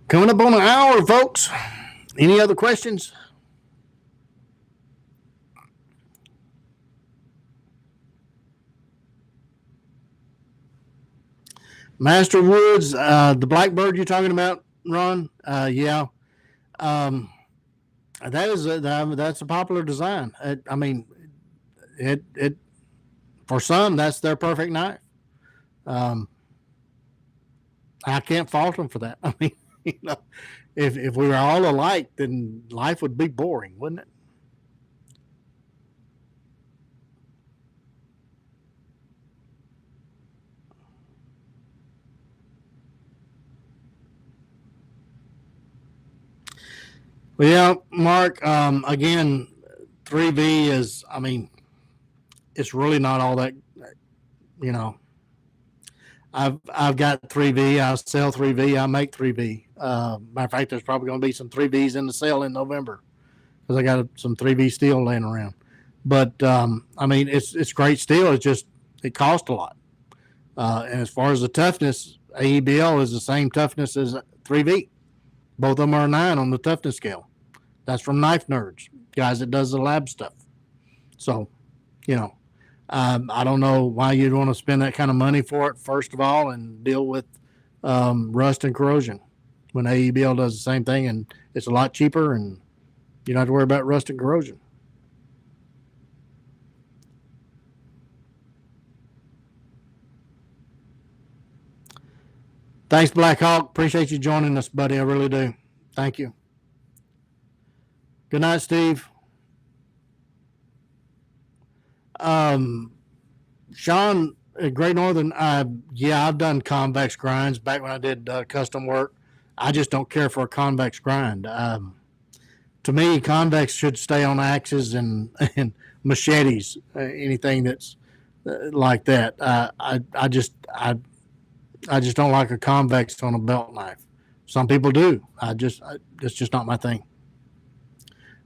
Coming up on an hour, folks. Any other questions? Master Woods, the Blackbird you're talking about, Ron? Yeah. That's a popular design. I mean, it for some that's their perfect knife. Um, I can't fault them for that. I mean, if we were all alike, then life would be boring, wouldn't it? Well, yeah, Mark. Again, 3V is. I mean, it's really not all that. You know, I've got 3V. I sell 3V. I make 3V. Matter of fact, there's probably going to be some 3Vs in the sale in November because I got some 3V steel laying around. But I mean, it's great steel. It's just it costs a lot. And as far as the toughness, AEBL is the same toughness as 3V. Both of them are a 9 on the toughness scale. That's from Knife Nerds, guys that does the lab stuff. So, you know, I don't know why you'd want to spend that kind of money for it, first of all, and deal with rust and corrosion when AEBL does the same thing, and it's a lot cheaper, and you don't have to worry about rust and corrosion. Thanks, Black Hawk. Appreciate you joining us, buddy. I really do. Thank you. Good night, Steve. Sean at Great Northern, yeah, I've done convex grinds back when I did custom work. I just don't care for a convex grind. To me, convex should stay on axes and, and machetes, anything that's like that. I just don't like a convex on a belt knife. Some people do. It's just not my thing.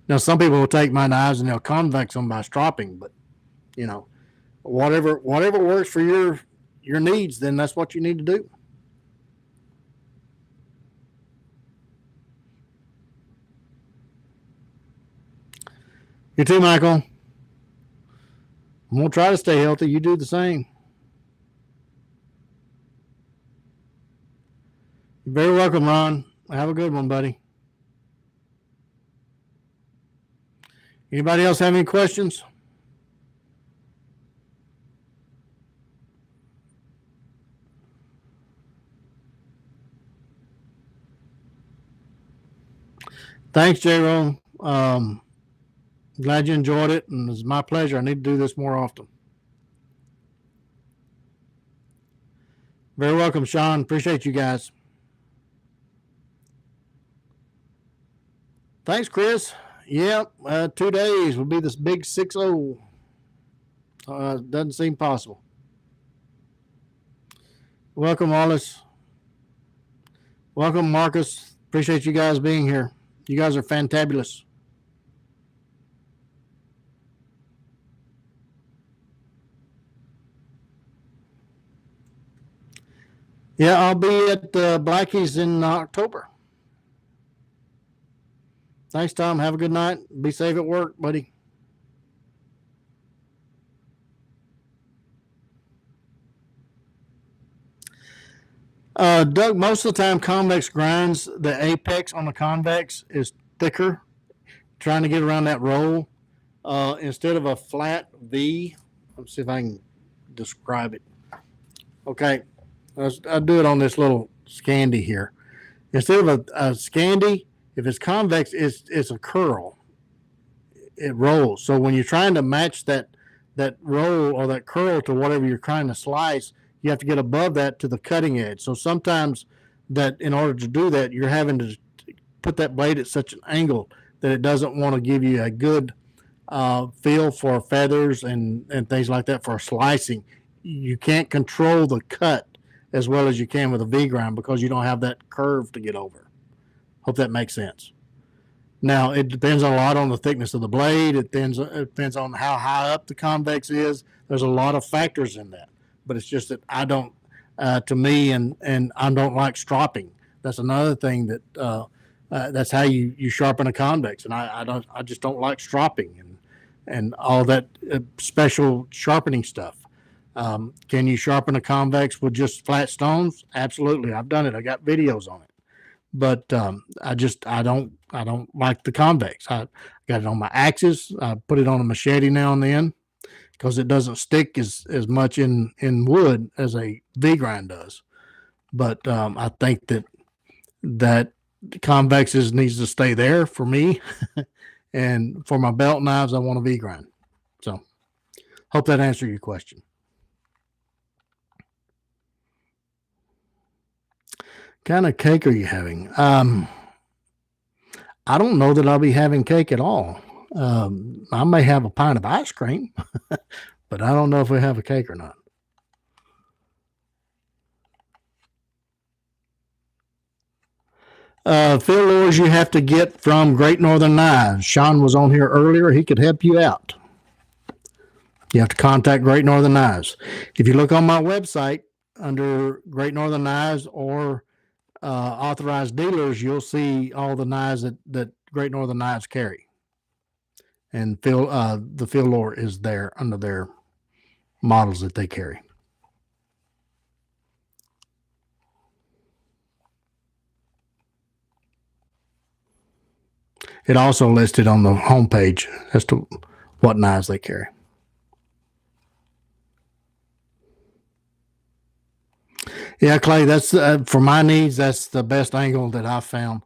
Now, some people will take my knives and they'll convex them by stropping, but you know, whatever works for your needs, then that's what you need to do. You too, Michael. I'm gonna try to stay healthy. You do the same. You're very welcome, Ron. Have a good one, buddy. Anybody else have any questions? Thanks, J-Ro. Glad you enjoyed it, and it's my pleasure. I need to do this more often. Very welcome, Sean. Appreciate you guys. Thanks, Chris. Yep, 2 days will be this big 6-0. Doesn't seem possible. Welcome, Wallace. Welcome, Marcus. Appreciate you guys being here. You guys are fantabulous. Yeah, I'll be at Blackie's in October. Thanks, Tom. Have a good night. Be safe at work, buddy. Doug, most of the time, convex grinds, the apex on the convex is thicker, trying to get around that roll. Instead of a flat V, let's see if I can describe it. Okay, I'll do it on this little Scandi here. Instead of a Scandi, if it's convex, it's a curl. It rolls. So when you're trying to match that roll or that curl to whatever you're trying to slice, you have to get above that to the cutting edge. So sometimes that in order to do that, you're having to put that blade at such an angle that it doesn't want to give you a good feel for feathers and things like that for slicing. You can't control the cut as well as you can with a V grind because you don't have that curve to get over. Hope that makes sense. Now, it depends a lot on the thickness of the blade. It depends on how high up the convex is. There's a lot of factors in that. But it's just that I don't, to me, and I don't like stropping. That's another thing that that's how you sharpen a convex. And I just don't like stropping and all that special sharpening stuff. Can you sharpen a convex with just flat stones? Absolutely. I've done it. I got videos on it. But I don't like the convex. I got it on my axes. I put it on a machete now and then because it doesn't stick as much in wood as a V grind does. But I think that convexes needs to stay there for me, and for my belt knives, I want a V grind. So, hope that answered your question. Kind of cake are you having? I don't know that I'll be having cake at all. I may have a pint of ice cream, but I don't know if we have a cake or not. Fill lures you have to get from Great Northern Knives. Sean was on here earlier. He could help you out. You have to contact Great Northern Knives. If you look on my website under Great Northern Knives or authorized dealers, you'll see all the knives that Great Northern Knives carry. And the fill lure is there under their models that they carry. It also listed on the homepage as to what knives they carry. Yeah, Clay, that's for my needs. That's the best angle that I've found.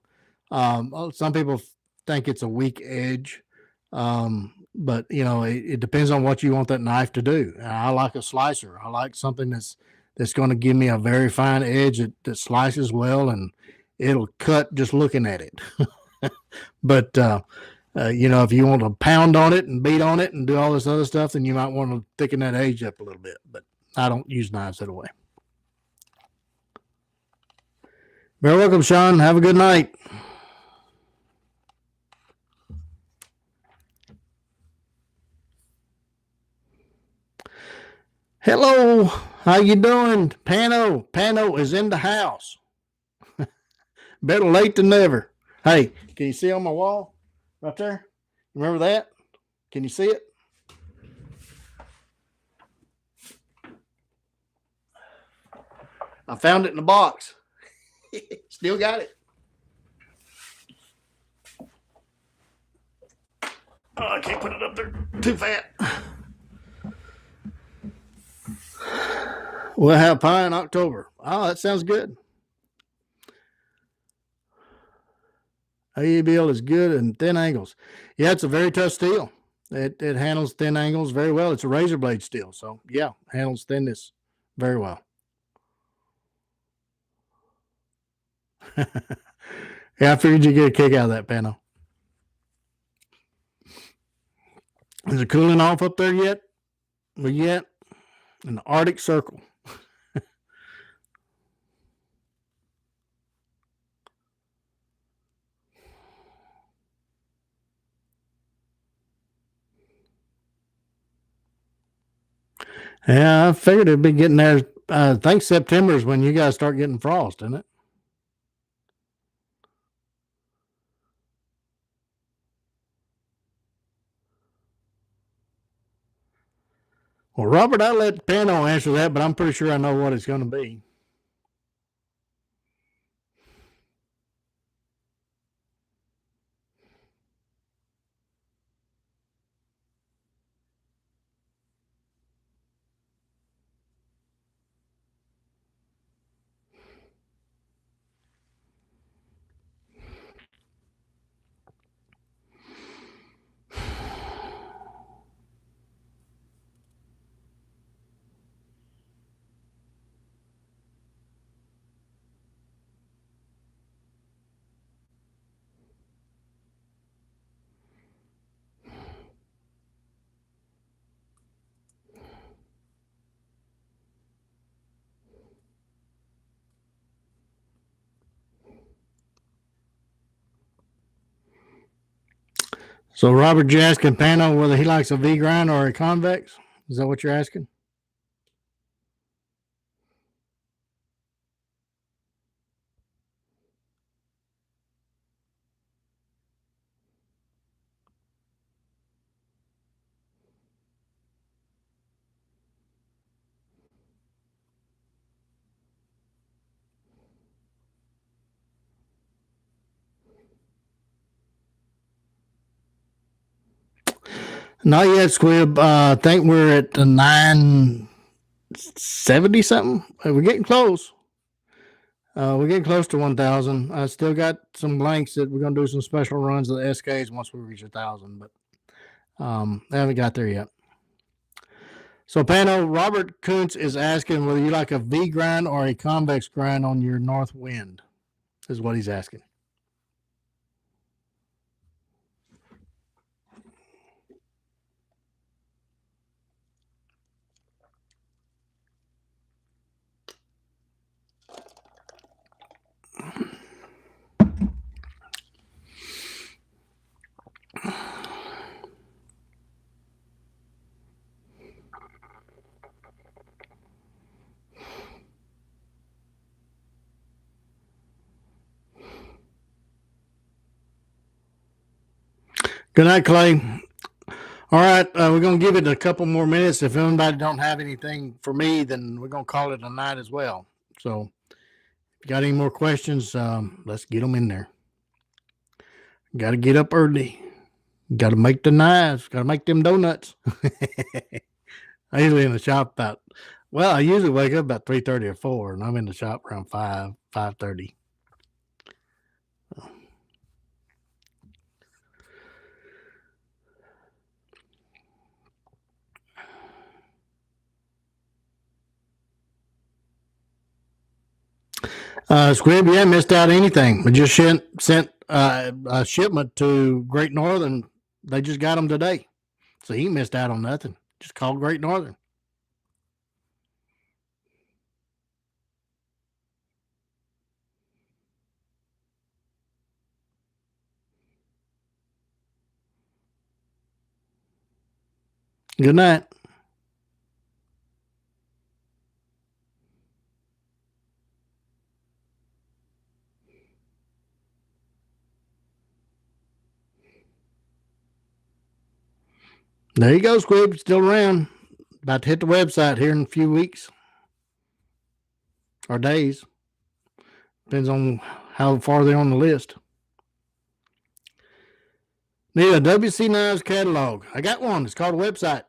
Some people think it's a weak edge, but it depends on what you want that knife to do. I like a slicer. I like something that's going to give me a very fine edge that slices well, and it'll cut just looking at it. But if you want to pound on it and beat on it and do all this other stuff, then you might want to thicken that edge up a little bit. But I don't use knives that way. Very welcome, Sean. Have a good night. Hello, how you doing? Pano is in the house. Better late than never. Hey, can you see on my wall right there? Remember that? Can you see it? I found it in the box. Still got it. Oh, I can't put it up there. Too fat. We'll have pie in October. Oh, that sounds good. AEBL is good in thin angles. Yeah, it's a very tough steel. It handles thin angles very well. It's a razor blade steel, so yeah, handles thinness very well. Yeah, I figured you'd get a kick out of that, Pano. Is it cooling off up there yet? Well, yet in the Arctic Circle. Yeah, I figured it'd be getting there. I think September is when you guys start getting frost, isn't it? Well, Robert, I let Pano answer that, but I'm pretty sure I know what it's going to be. So, Robert, you asking Pano whether he likes a V grind or a convex? Is that what you're asking? Not yet, Squib. I think we're at 970 something. We're getting close. We're getting close to 1,000. I still got some blanks that we're going to do some special runs of the SKs once we reach 1,000, but I haven't got there yet. So, Pano, Robert Kuntz is asking whether you like a V grind or a convex grind on your north wind, is what he's asking. Good night, Clay. All right, we're gonna give it a couple more minutes. If anybody don't have anything for me, then we're gonna call it a night as well. So, if you got any more questions, let's get them in there. Got to get up early. Got to make the knives. Got to make them donuts. I usually in the shop about. Well, I usually wake up about 3:30 or 4, and I'm in the shop around 5:30. Squib, you haven't missed out anything. We just sent a shipment to Great Northern. They just got them today. So he missed out on nothing. Just call Great Northern. Good night. There you go, Squib. Still around. About to hit the website here in a few weeks or days. Depends on how far they're on the list. Need a WC Knives catalog. I got one. It's called a website.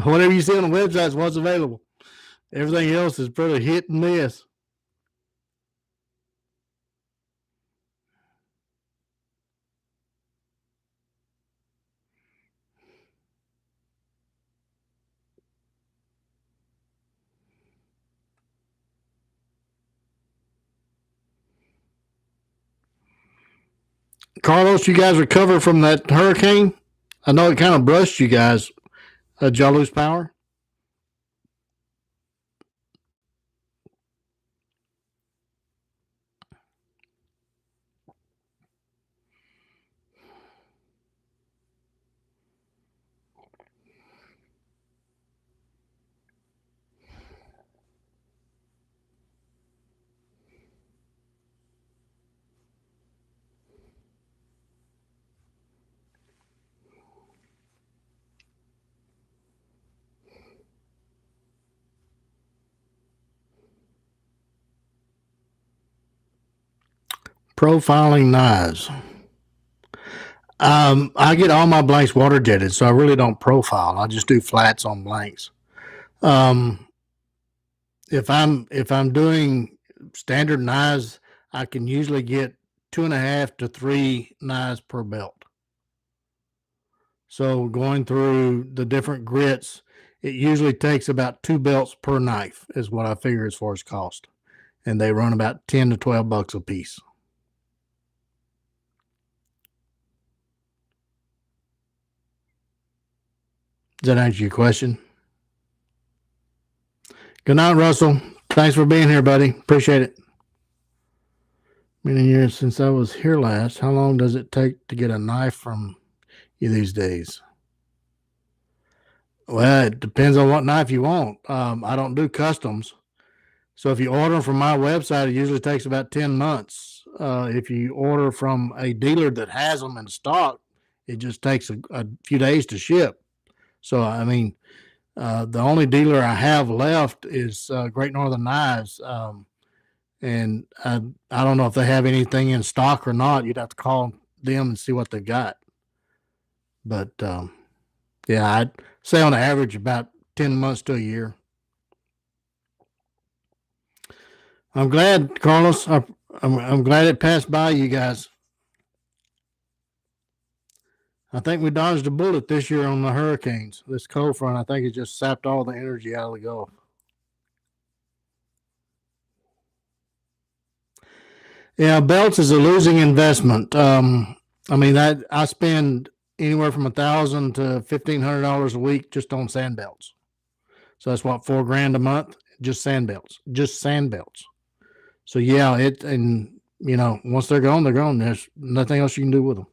Whatever you see on the website is what's available. Everything else is pretty hit and miss. Carlos, you guys recover from that hurricane? I know it kind of brushed you guys. Did y'all lose power? Profiling knives. I get all my blanks water jetted, so I really don't profile. I just do flats on blanks. If I'm doing standard knives, I can usually get 2.5 to 3 knives per belt. So going through the different grits, it usually takes about 2 belts per knife is what I figure as far as cost, and they run about $10 to $12 a piece. Does that answer your question? Good night, Russell. Thanks for being here, buddy. Appreciate it. Many years since I was here last. How long does it take to get a knife from you these days? Well, it depends on what knife you want. I don't do customs. So if you order from my website, it usually takes about 10 months. If you order from a dealer that has them in stock, it just takes a few days to ship. So, I mean, the only dealer I have left is Great Northern Knives. And I don't know if they have anything in stock or not. You'd have to call them and see what they've got. But yeah, I'd say on average about 10 months to a year. I'm glad, Carlos. I'm glad it passed by you guys. I think we dodged a bullet this year on the hurricanes. This cold front, I think it just sapped all the energy out of the Gulf. Yeah, belts is a losing investment. I mean that I spend anywhere from $1,000 to $1,500 a week just on sand belts. So that's what, $4,000 a month, just sand belts. So yeah, and once they're gone, they're gone. There's nothing else you can do with them.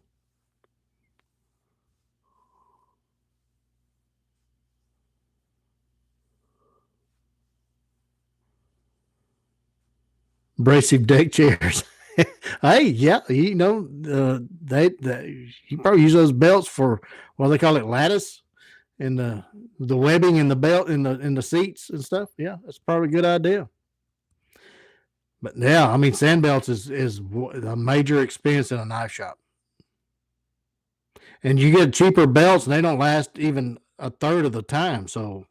Abrasive deck chairs. Hey, yeah, you probably use those belts for what they call it, lattice, and the webbing in the belt in the seats and stuff. Yeah, that's probably a good idea. But yeah, I mean, sand belts is a major expense in a knife shop, and you get cheaper belts, and they don't last even a third of the time. So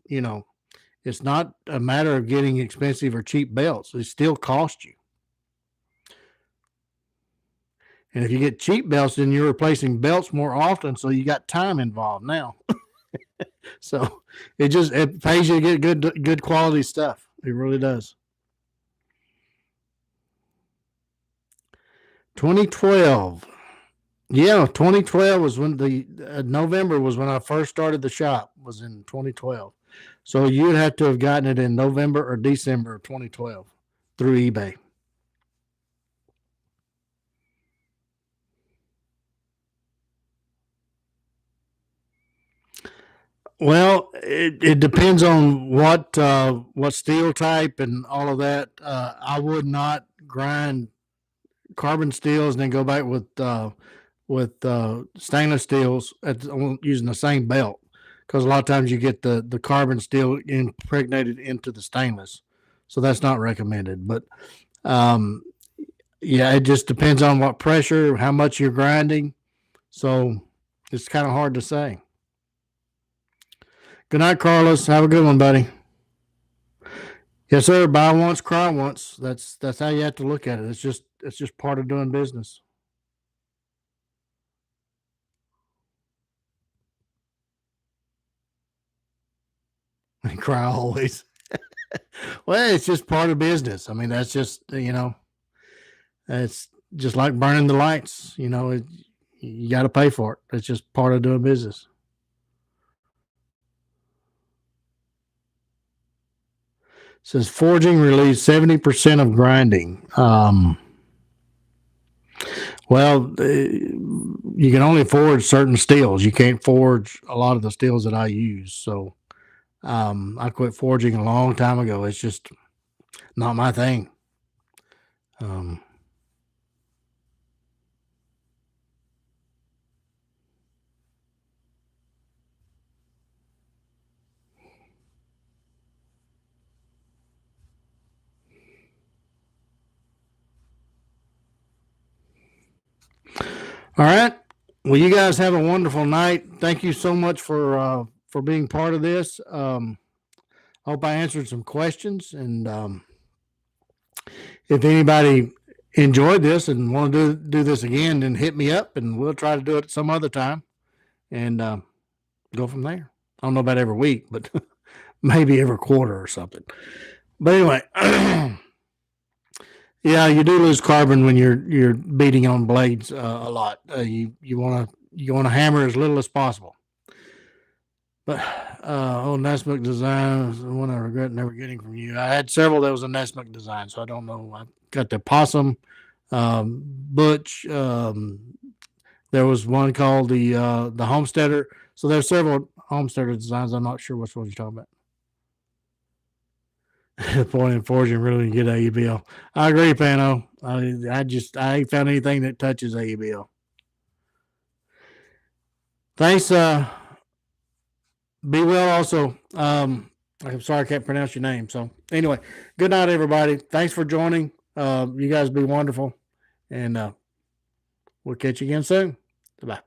it's not a matter of getting expensive or cheap belts; they still cost you. And if you get cheap belts, then you're replacing belts more often, so you got time involved now. So it pays you to get good quality stuff. It really does. 2012. Yeah, 2012 was when the November was when I first started the shop. Was in 2012. So you'd have to have gotten it in November or December of 2012 through eBay. Well, it depends on what steel type and all of that. I would not grind carbon steels and then go back with stainless steels using the same belt, because a lot of times you get the carbon steel impregnated into the stainless, so that's not recommended. But um, yeah, it just depends on what pressure, how much you're grinding. So it's kind of hard to say. Good night, Carlos. Have a good one, buddy. Yes, sir. Buy once, cry once. That's how you have to look at it. It's just part of doing business. And cry always. Well, it's just part of business. I mean, that's just it's just like burning the lights. You got to pay for it. It's just part of doing business. It says forging relieves 70% of grinding. Well, you can only forge certain steels. You can't forge a lot of the steels that I use. So I quit forging a long time ago. It's just not my thing. Um, all right. Well, you guys have a wonderful night. Thank you so much for being part of this. I hope I answered some questions, and if anybody enjoyed this and want to do this again, then hit me up, and we'll try to do it some other time, and go from there. I don't know about every week, but maybe every quarter or something. But anyway, yeah, you do lose carbon when you're beating on blades a lot. You want to hammer as little as possible. But Nesmith design is the one I regret never getting from you. I had several that was a Nesmith design, so I don't know. I got the possum, Butch. There was one called the Homesteader. So there's several Homesteader designs. I'm not sure which one you're talking about. The point in forging really get AEBL. I agree, Pano. I ain't found anything that touches AEBL. Thanks. Be well. Also, I'm sorry I can't pronounce your name. So anyway, good night, everybody. Thanks for joining. You guys be wonderful, and we'll catch you again soon. Bye.